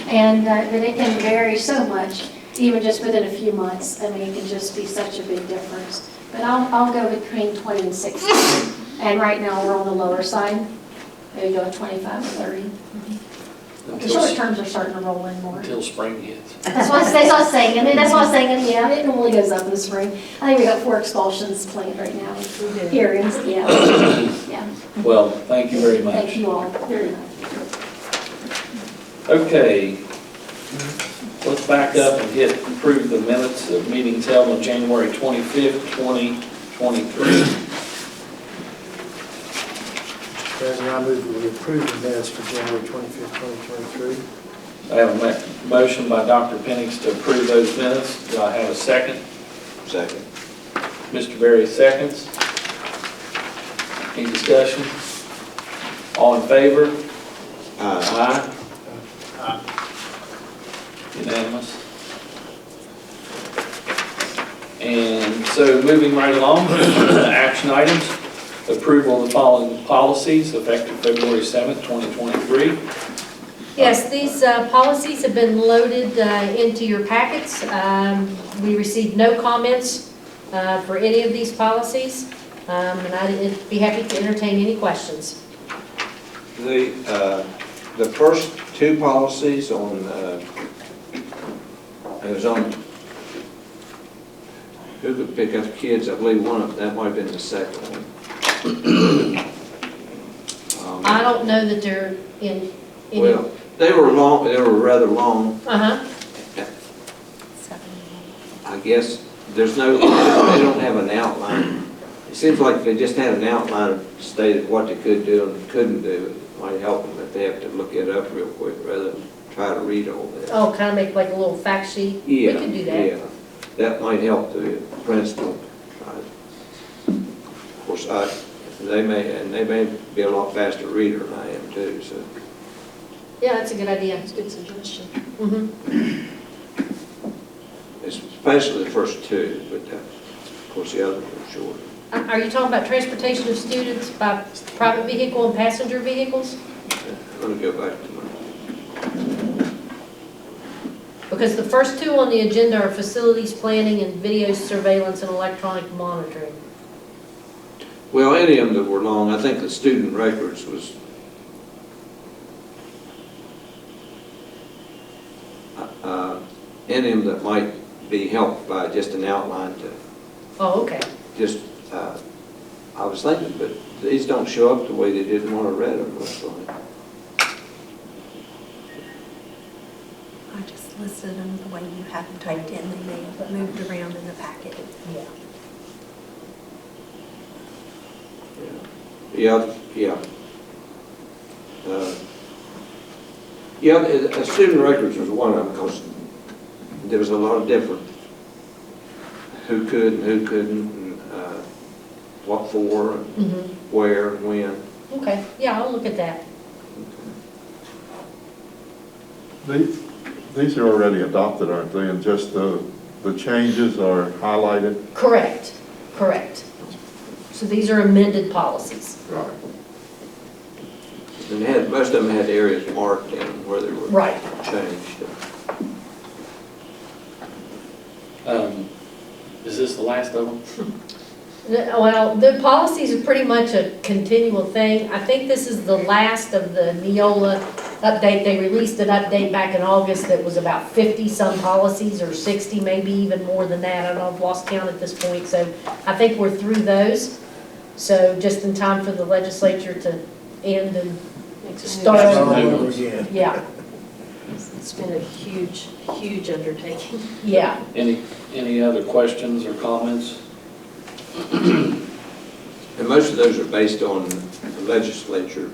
And but it can vary so much, even just within a few months. I mean, it can just be such a big difference. But I'll go between 20 and 60. And right now, we're on the lower side. Maybe go 25 to 30. The short terms are starting to roll in more. Until spring hits. That's what I was saying. I mean, that's what I was saying. Yeah, it normally goes up in the spring. I think we got 4 expulsions planned right now. Hearings, yeah. Yeah. Well, thank you very much. Thank you all very much. Okay, let's back up and approve the minutes of meetings held on January 25th, 2023. President, I move that we approve the minutes for January 25th, 2023. I have a motion by Dr. Penix to approve those minutes. Do I have a second? Second. Mr. Berry seconds. Any discussion? All in favor? Aye. Unanimous. And so moving right along, action items. Approval of the following policies effective February 7th, 2023. Yes, these policies have been loaded into your packets. We received no comments for any of these policies, and I'd be happy to entertain any questions. The first 2 policies on, it was on who could pick up kids, I believe one of them, that might have been the second one. I don't know that they're in any. Well, they were rather long. Uh-huh. I guess there's no, they don't have an outline. It seems like they just had an outline stated what they could do and couldn't do. It might help them if they have to look it up real quick rather than try to read all that. Oh, kind of make like a little fact sheet? Yeah, We can do that. yeah. That might help the principal. Of course, they may be a lot faster reader than I am too, so. Yeah, that's a good idea. It's a good suggestion. Mm-hmm. Especially the first 2, but of course the others are short. Are you talking about transportation of students by private vehicle and passenger vehicles? Let me go back to my, Because the first 2 on the agenda are facilities planning and video surveillance and electronic monitoring. well, any of them that were long, I think the student records was, any of them that might be helped by just an outline to Oh, okay. just, I was thinking, but these don't show up the way they did when I read them, looks like. I just listed them the way you have them typed in, they may have moved around in the packet. Yeah. Yeah. Yeah, student records was one of them, because there was a lot of different who could and who couldn't, and what for, and Mm-hmm. where, and when. Okay, yeah, I'll look at that. These are already adopted, aren't they? And just the changes are highlighted? Correct, correct. So these are amended policies. Right. And most of them had areas marked in where they were Right. changed. Is this the last of them? Well, the policies are pretty much a continual thing. I think this is the last of the Neola update. They released an update back in August that was about 50-some policies, or 60, maybe even more than that. I don't know, I've lost count at this point. So I think we're through those. So just in time for the legislature to end and start Start all over. over again. Yeah, It's been a huge, huge undertaking. yeah. Any other questions or comments? And most of those are based on the legislature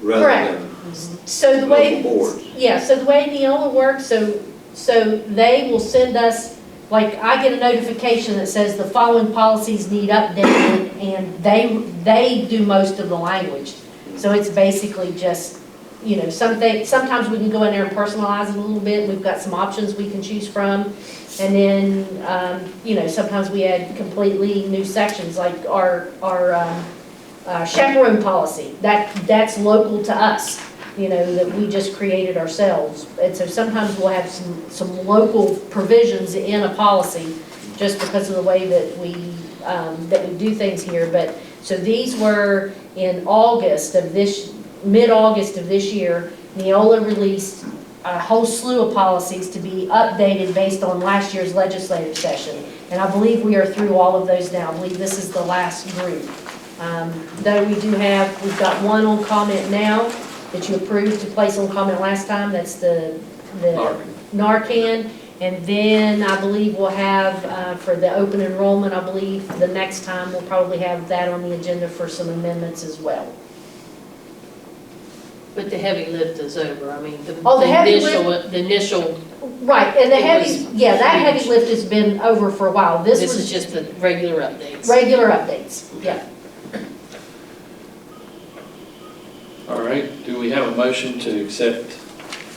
rather Correct. than So the way, local boards. yeah, so the way Neola works, so they will send us, like, I get a notification that says the following policies need updated, and they do most of the language. So it's basically just, you know, sometimes we can go in there and personalize it a little bit. We've got some options we can choose from. And then, you know, sometimes we add completely new sections, like our chaperone policy. That's local to us, you know, that we just created ourselves. And so sometimes we'll have some local provisions in a policy just because of the way that we do things here. But, so these were in mid-August of this year. Neola released a whole slew of policies to be updated based on last year's legislative session. And I believe we are through all of those now. I believe this is the last group. Though we've got one on comment now that you approved to place on comment last time. That's the Narcan. And then I believe we'll have, for the open enrollment, I believe the next time we'll probably have that on the agenda for some amendments as well. But the heavy lift is over, I mean, the heavy initial, Right, and It was that heavy lift has been over for a while. this This is was just the regular updates. regular updates, yeah. All right, do we have a motion to accept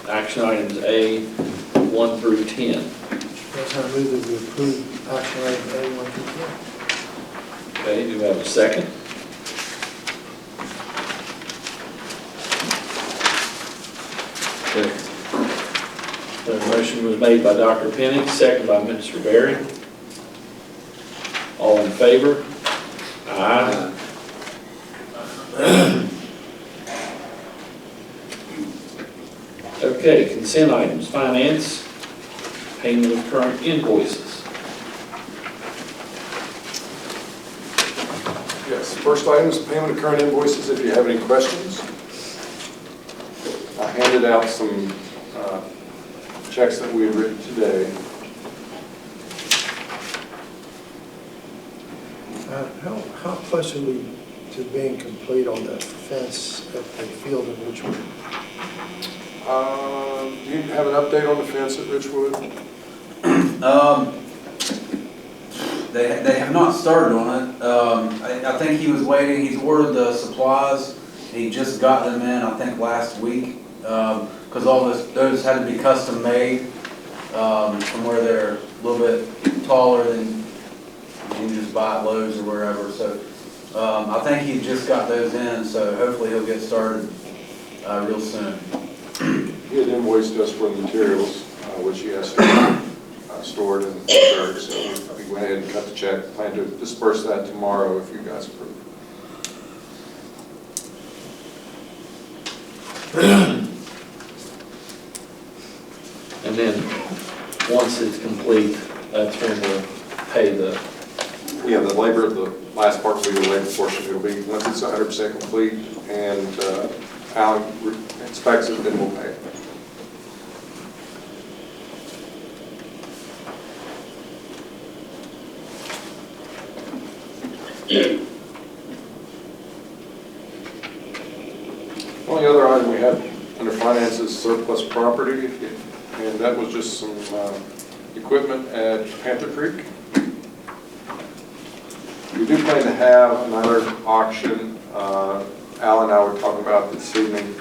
action items A, 1 through 10? That's how I move that we approve action item A1 through 10. Okay, do we have a second? The motion was made by Dr. Penny, second by Mr. Berry. All in favor? Aye. Okay, consent items, finance, payment of current invoices. Yes, first item is payment of current invoices. If you have any questions, I handed out some checks that we had written today. How close are we to being complete on the fence at the field in Richwood? Do you have an update on the fence at Richwood? They have not started on it. I think he was waiting, he's ordered the supplies, he just got them in, I think, last week. Because all those had to be custom made from where they're a little bit taller than you can just buy at Lowe's or wherever. So I think he just got those in, so hopefully he'll get started real soon. He had invoiced us for the materials, which he has stored in the dirt, so we went ahead and cut the check. Plan to disperse that tomorrow if you guys approve. And then, once it's complete, that's when we'll pay the, Yeah, the labor, the last part will be the labor portion. It'll be, once it's 100% complete and Alan inspects it, then we'll pay it. Only other item we have under finance is surplus property, and that was just some equipment at Panther Creek. We do plan to have another auction. Al and I were talking about this evening,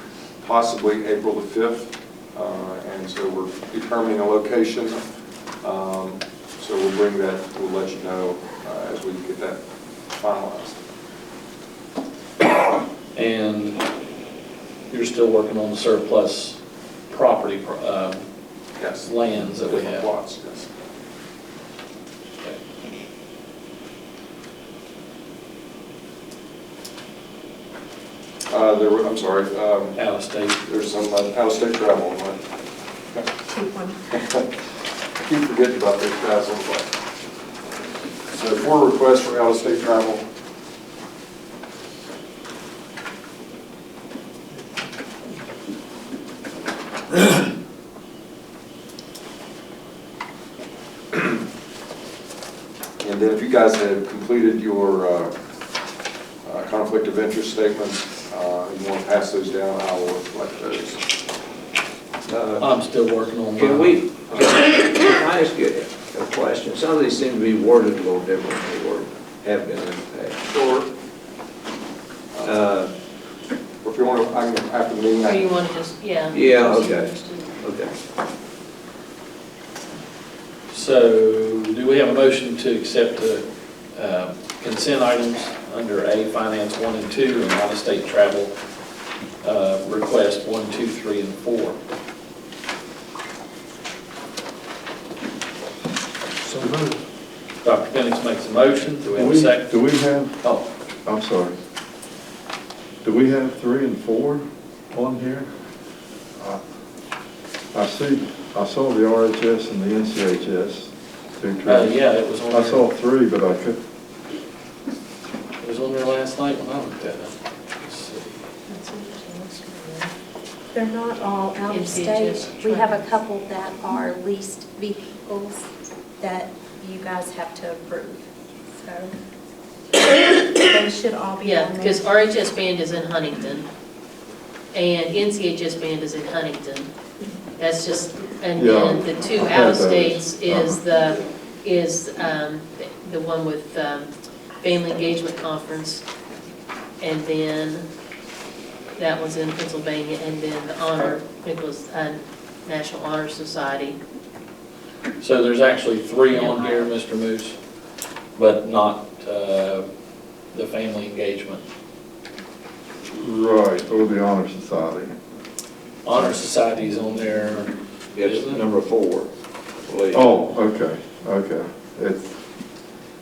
possibly April the 5th, and so we're determining a location. So we'll bring that, we'll let you know as we get that finalized. and you're still working on the surplus property, Yes. lands that we have. Plots, yes. I'm sorry, Out of state. there's some out-of-state travel on mine. I keep forgetting about those guys on the bike. So 4 requests for out-of-state travel. And then if you guys have completed your conflict of interest statements, you want to pass those down, I will reflect those. I'm still working on Can mine. can I ask you a question? Some of these seem to be worded a little different than they have been in the past. Sure. If you want to, I can, after the meeting, Or I you can. want to just, yeah. Yeah, okay. Okay. So, do we have a motion to accept the consent items under A, Finance 1 and 2, and out-of-state travel request 1, 2, 3, and 4? So moved. Dr. Penix makes a motion. Do we have a second? Do we have, Oh, I'm sorry. Do we have 3 and 4 on here? I saw the RHS and the NCHS. yeah, it was on I there. saw 3, but I could, It was on there last night when I looked at it. Let's see. They're not all out of state. We have a couple that are leased vehicles that you guys have to approve. So they should all be Yeah, on there. because RHS band is in Huntington, and NCHS band is in Huntington. That's just, and then Yeah. the 2 I had out of those. states is the one with Family Engagement Conference, and then that one's in Pennsylvania, and then the Nicholas National Honor Society. So there's actually 3 on here, Mr. Moose, but not the family engagement. right, or the Honor Society. Honor Society's on there. It's number 4, I believe. Oh, okay, okay.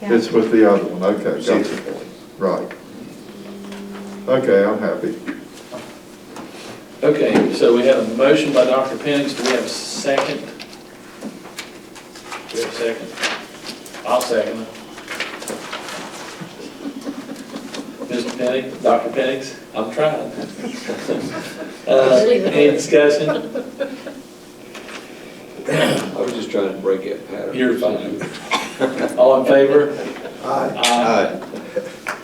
It's with the other one, okay, Six gotcha. points. Right. Okay, I'm happy. Okay, so we have a motion by Dr. Penix. Do we have a second? Do we have a second? I'll second it. Mr. Penix, Dr. Penix, I'm trying. Any discussion? I was just trying to break that pattern. You're fine. All in favor? Aye.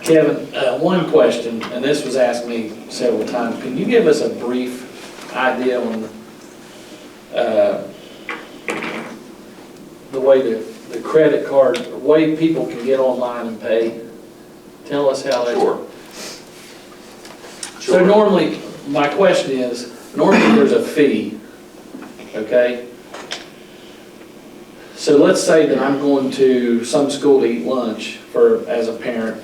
Kevin, one question, and this was asked me several times. Can you give us a brief idea on the way the credit card, the way people can get online and pay? Tell us how that Sure. works. So normally, my question is, normally there's a fee, okay? So let's say that I'm going to some school to eat lunch as a parent,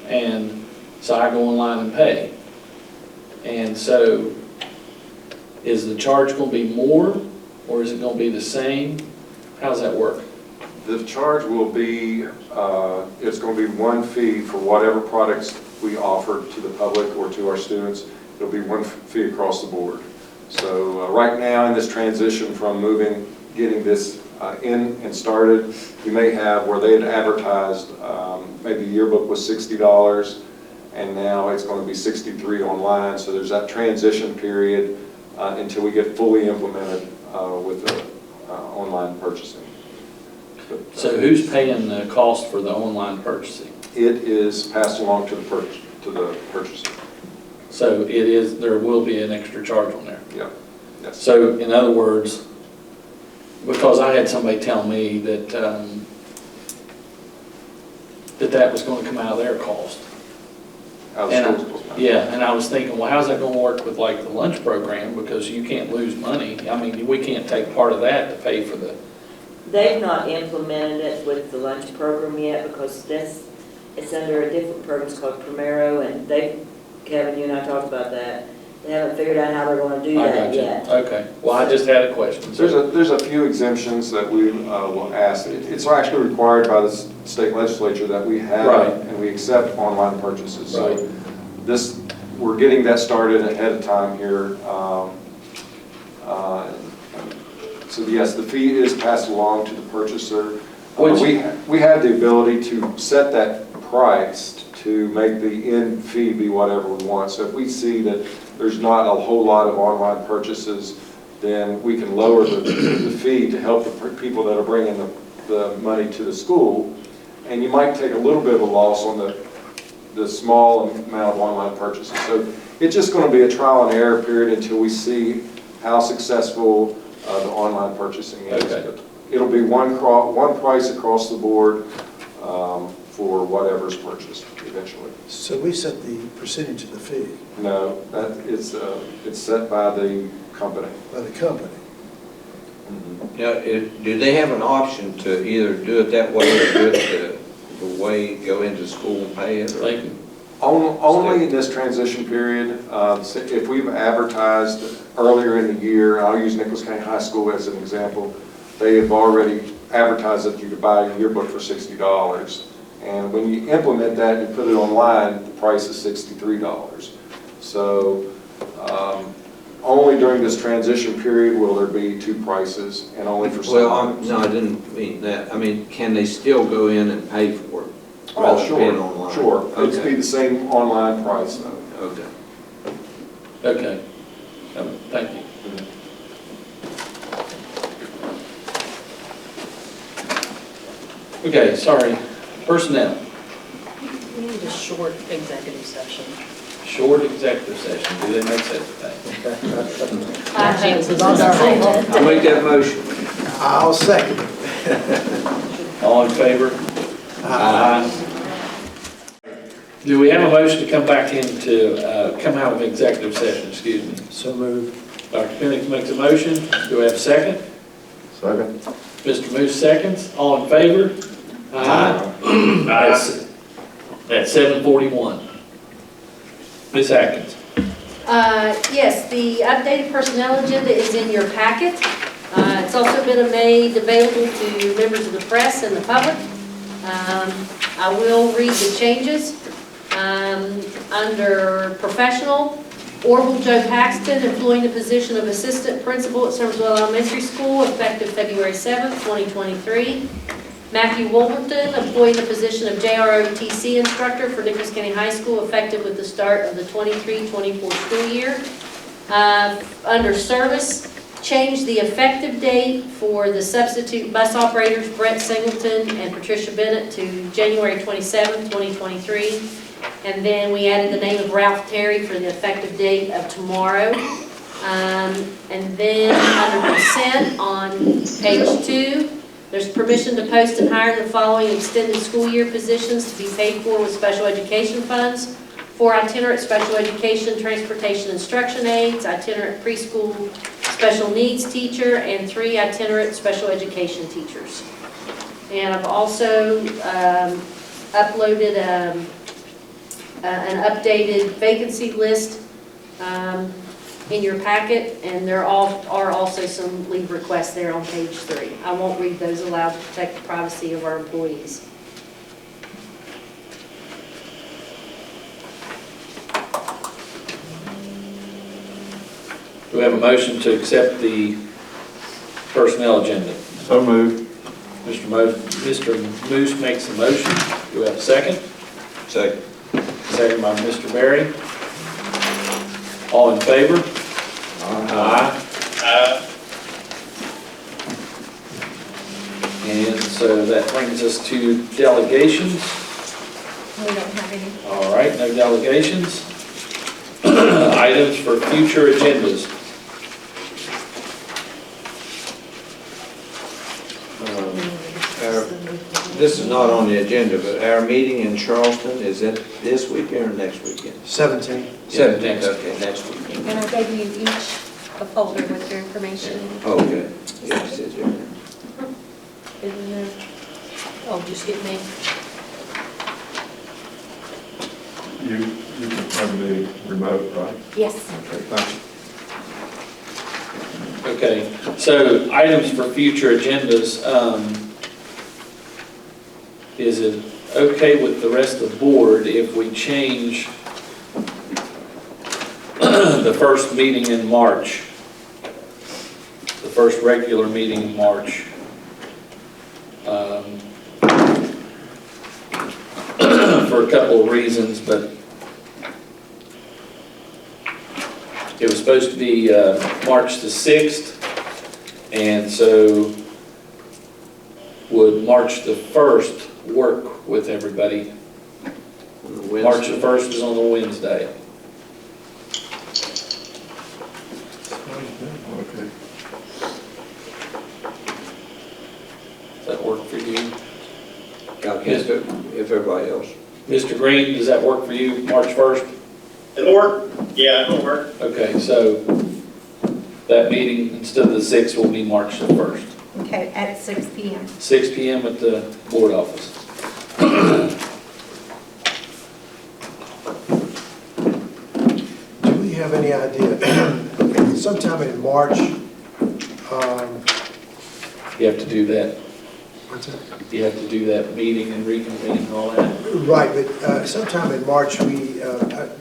and so I go online and pay. And so is the charge going to be more, or is it going to be the same? How does that work? The charge will be, it's going to be one fee for whatever products we offer to the public or to our students. It'll be one fee across the board. So right now in this transition from getting this in and started, you may have where they had advertised, maybe yearbook was $60, and now it's going to be $63 online. So there's that transition period until we get fully implemented with the online purchasing. So who's paying the cost for the online purchasing? It is passed along to the purchaser. So there will be an extra charge on there. Yeah. Yes. So in other words, because I had somebody tell me that that was going to come out of their cost. Out And of schools. yeah, and I was thinking, well, how's that going to work with like the lunch program? Because you can't lose money. I mean, we can't take part of that to pay for the. They've not implemented it with the lunch program yet because it's under a different program. It's called Primero, and Kevin, you and I talked about that. They haven't figured out how they're going to do I that got you. yet. Okay. Well, I just had a question. There's a few exemptions that we will ask. It's actually required by the state legislature that we have Right. and we accept online purchases. Right. So this we're getting that started ahead of time here. So yes, the fee is passed along to the purchaser. We have the ability to set that price to make the end fee be whatever we want. So if we see that there's not a whole lot of online purchases, then we can lower the fee to help the people that are bringing the money to the school. And you might take a little bit of a loss on the small amount of online purchases. So it's just going to be a trial and error period until we see how successful the online purchasing is. Okay. But it'll be one price across the board for whatever's purchased eventually. So we set the percentage of the fee No, it's set by the company. by the company. Now, do they have an option to either do it that way or do it the way, go into school and pay it? Or? Only in this transition period. If we've advertised earlier in the year, I'll use Nicholas County High School as an example, they have already advertised that you could buy a yearbook for $60. And when you implement that and put it online, the price is $63. So only during this transition period will there be two prices, and only for some items. No, I didn't mean that. I mean, can they still go in and pay for it? Oh, rather than paying online? Sure. It'd Okay. be the same online price though. Okay. Okay. Thank you. Okay, sorry. Personnel. We need a short executive session. Short executive session. Do they make such a thing? I'll make that motion. I'll second it. All in favor? Aye. Do we have a motion to come back into, come out of executive session, excuse me? So moved. Dr. Penix makes a motion. Do we have a second? Second. Mr. Moose seconds. All in favor? Aye. That's 7:41. Ms. Atkins. Yes, the updated personnel agenda is in your packet. It's also been made available to members of the press and the public. I will read the changes. Under professional, Orville Joe Paxton employing the position of assistant principal at Somersville Elementary School effective February 7th, 2023. Matthew Wolverton employing the position of JROTC instructor for Nicholas County High School effective with the start of the 23-24 school year. Under service, change the effective date for the substitute bus operators Brett Singleton and Patricia Bennett to January 27th, 2023. And then we added the name of Ralph Terry for the effective date of tomorrow. And then under consent on page 2, there's permission to post and hire the following extended school year positions to be paid for with special education funds: 4 itinerant special education transportation instruction aides, itinerant preschool special needs teacher, and 3 itinerant special education teachers. And I've also uploaded an updated vacancy list in your packet, and there are also some leave requests there on page 3. I won't read those aloud to protect the privacy of our employees. Do we have a motion to accept the personnel agenda? So moved. Mr. Moose makes a motion. Do we have a second? Second. Second by Mr. Berry. All in favor? Aye. And so that brings us to delegations. We don't have any. All right, no delegations. Items for future agendas. This is not on the agenda, but our meeting in Charleston, is that this weekend or next weekend? 17. 17th, okay, next weekend. And I gave you each a folder with your information. Okay, yes, it's there. Isn't there? Oh, just get me. You can come the remote, right? Yes. Okay, thank you. Okay, so items for future agendas. Is it okay with the rest of the board if we change the first meeting in March, the first regular meeting in March. For a couple of reasons, but it was supposed to be March the 6th, and so would March the 1st work with everybody? March the 1st is on a Wednesday. Okay. Does that work for you? If everybody else. Mr. Green, does that work for you, March 1st? It'll work. Yeah, it'll work. Okay, so that meeting, instead of the 6th, will be March the 1st. Okay, at 6 p.m. 6 p.m. at the board office. Do we have any idea, sometime in March, You have to do that. what's that? You have to do that meeting and reconvene and all that. Right, but sometime in March, we have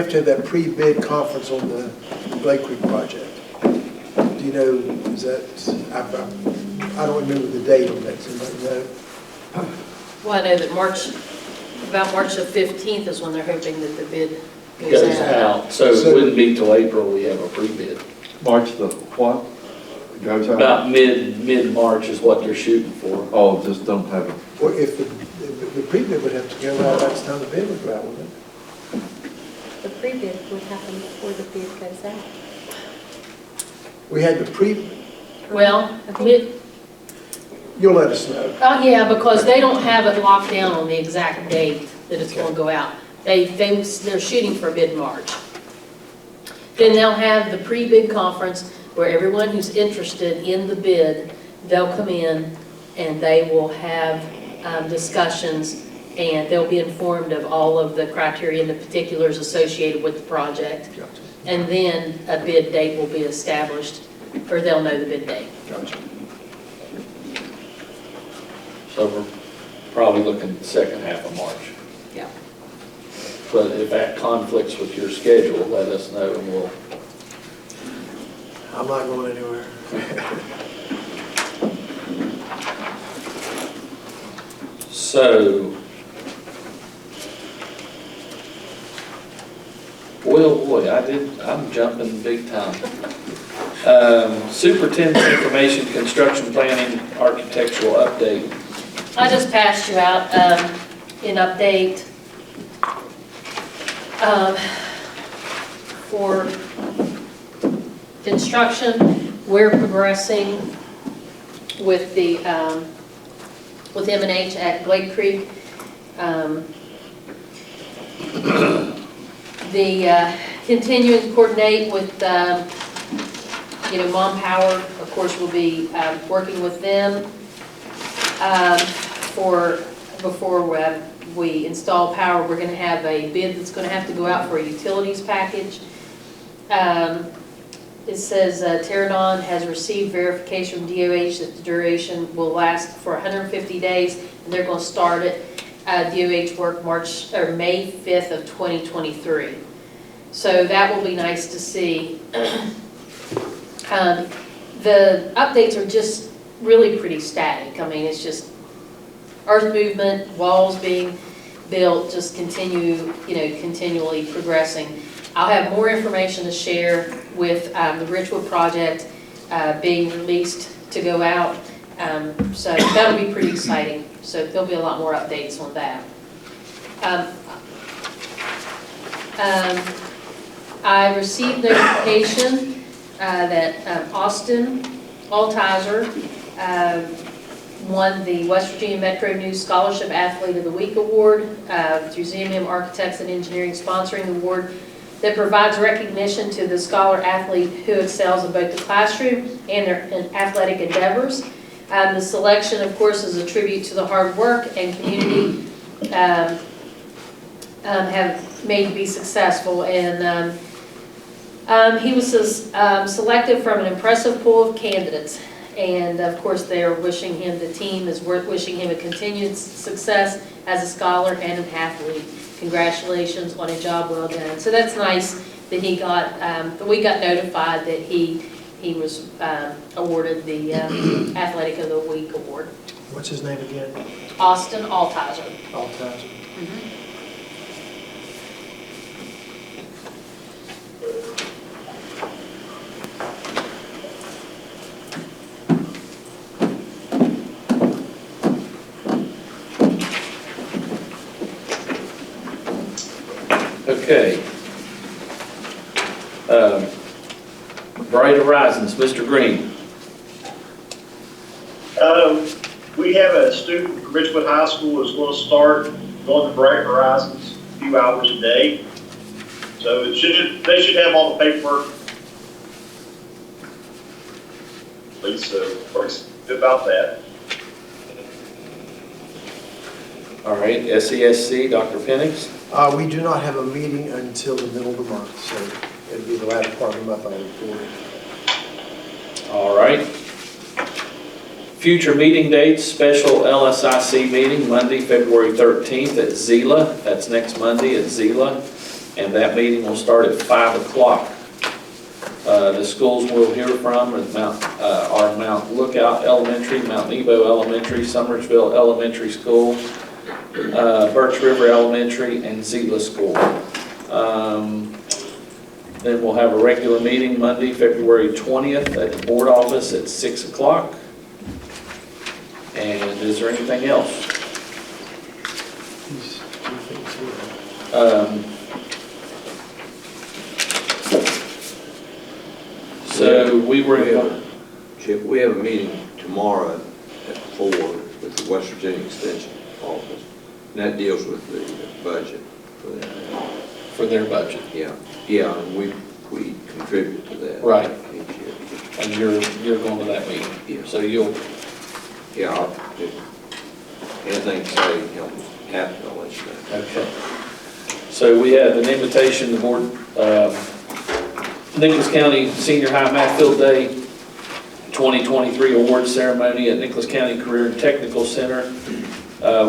to have that pre-bid conference on the Glade Creek project. Do you know, is that, I don't remember the date on that, does anybody know? Well, I know that about March the 15th is when they're hoping that the bid Goes goes out. out, so it wouldn't be till April we have a pre-bid. March the what? Goes out? About mid-March is what they're shooting for. Oh, just don't have it. Or if the pre-bid would have to go out, that's the time the bid would go out, wouldn't it? The pre-bid would happen before the bid goes out. We had the Well, you'll let us know. yeah, because they don't have it locked down on the exact date that it's going to go out. They're shooting for mid-March. Then they'll have the pre-bid conference where everyone who's interested in the bid, they'll come in and they will have discussions, and they'll be informed of all of the criteria and the particulars associated with the project. Gotcha. And then a bid date will be established, or they'll know the bid date. Gotcha. So we're probably looking at the second half of March. Yeah. But if that conflicts with your schedule, let us know and we'll. I'm not going anywhere. So, well, boy, I'm jumping big time. Superintendent's information, construction planning, architectural update. I just passed you out an update for construction. We're progressing with the with M&H at Glade Creek. Continuing to coordinate with Mom Power, of course, we'll be working with them before we install power. We're going to have a bid that's going to have to go out for a utilities package. It says Terradon has received verification from DOH that the duration will last for 150 days, and they're going to start it. DOH work May 5th of 2023. So that will be nice to see. The updates are just really pretty static. I mean, it's just earth movement, walls being built, just continually progressing. I'll have more information to share with the Richwood project being released to go out. So that'll be pretty exciting. So there'll be a lot more updates on that. I received notification that Austin Altizer won the West Virginia Metro News Scholarship Athlete of the Week Award through ZMM Architects and Engineering sponsoring the award that provides recognition to the scholar athlete who excels in both the classroom and their athletic endeavors. The selection, of course, is a tribute to the hard work and community have made to be successful. And he was selected from an impressive pool of candidates. And of course, they are wishing him, the team is wishing him a continued success as a scholar and an athlete. Congratulations on a job well done. So that's nice that he got, we got notified that he was awarded the Athletic of the Week award. What's his name again? Austin Altizer. Altizer. Okay. Bright Horizons, Mr. Green. We have a student from Richwood High School who's going to start going to Bright Horizons a few hours a day. So they should have all the paperwork. At least, works about that. All right, SESC, Dr. Penix. We do not have a meeting until the middle of the month, so it'll be the latter part of the month I report. All right. Future meeting dates, special LSIC meeting, Monday, February 13th at Zila. That's next Monday at Zila. And that meeting will start at 5 o'clock. The schools we'll hear from are Mount Lookout Elementary, Mount Nebo Elementary, Summersville Elementary School, Birch River Elementary, and Zila School. Then we'll have a regular meeting Monday, February 20th at the board office at 6 o'clock. And is there anything else? So we were... Chip, we have a meeting tomorrow at 4 with the West Virginia Extension Office. And that deals with the budget for that. For their budget. Yeah, and we contribute to that. Right. Each year. And you're going to that meeting? Yeah. So you'll... Yeah, anything to say, happen, I'll let you know. Okay. So we have an invitation, the board, Nicholas County Senior High Math Field Day 2023 award ceremony at Nicholas County Career and Technical Center,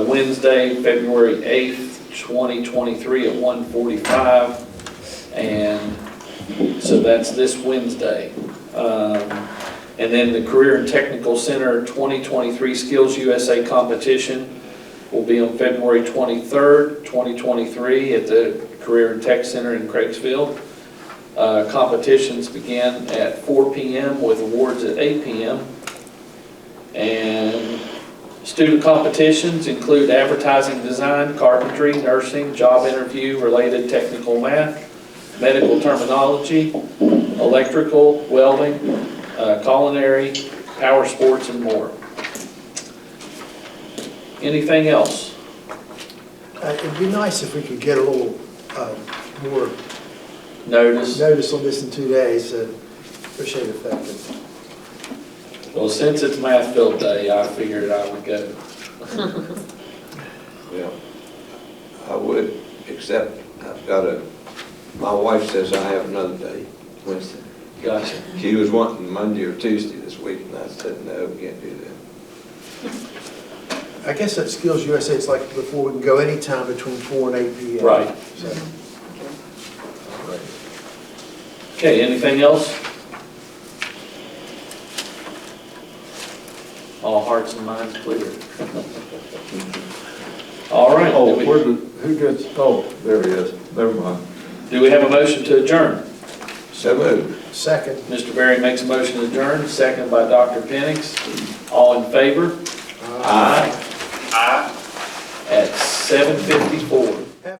Wednesday, February 8th, 2023 at 1:45. And so that's this Wednesday. And then the Career and Technical Center 2023 Skills USA competition will be on February 23rd, 2023 at the Career and Tech Center in Craigsville. Competitions begin at 4 p.m. with awards at 8 p.m. And student competitions include advertising design, carpentry, nursing, job interview, related technical math, medical terminology, electrical, welding, culinary, power sports, and more. Anything else? It'd be nice if we could get a little more Notice? notice on this in 2 days. Appreciate it if that could. Well, since it's Math Field Day, I figured I would go. Yeah, I would, except my wife says I have another day, Wednesday. Gotcha. She was wanting Monday or Tuesday this week, and I said, no, we can't do that. I guess at Skills USA, it's like before we can go anytime between 4 and 8 p.m. Right. So, all right. Okay, anything else? All hearts and minds clear. All right. Oh, who gets, there he is, never mind. Do we have a motion to adjourn? So moved. Second. Mr. Berry makes a motion to adjourn, second by Dr. Penix. All in favor? Aye. At 7:54.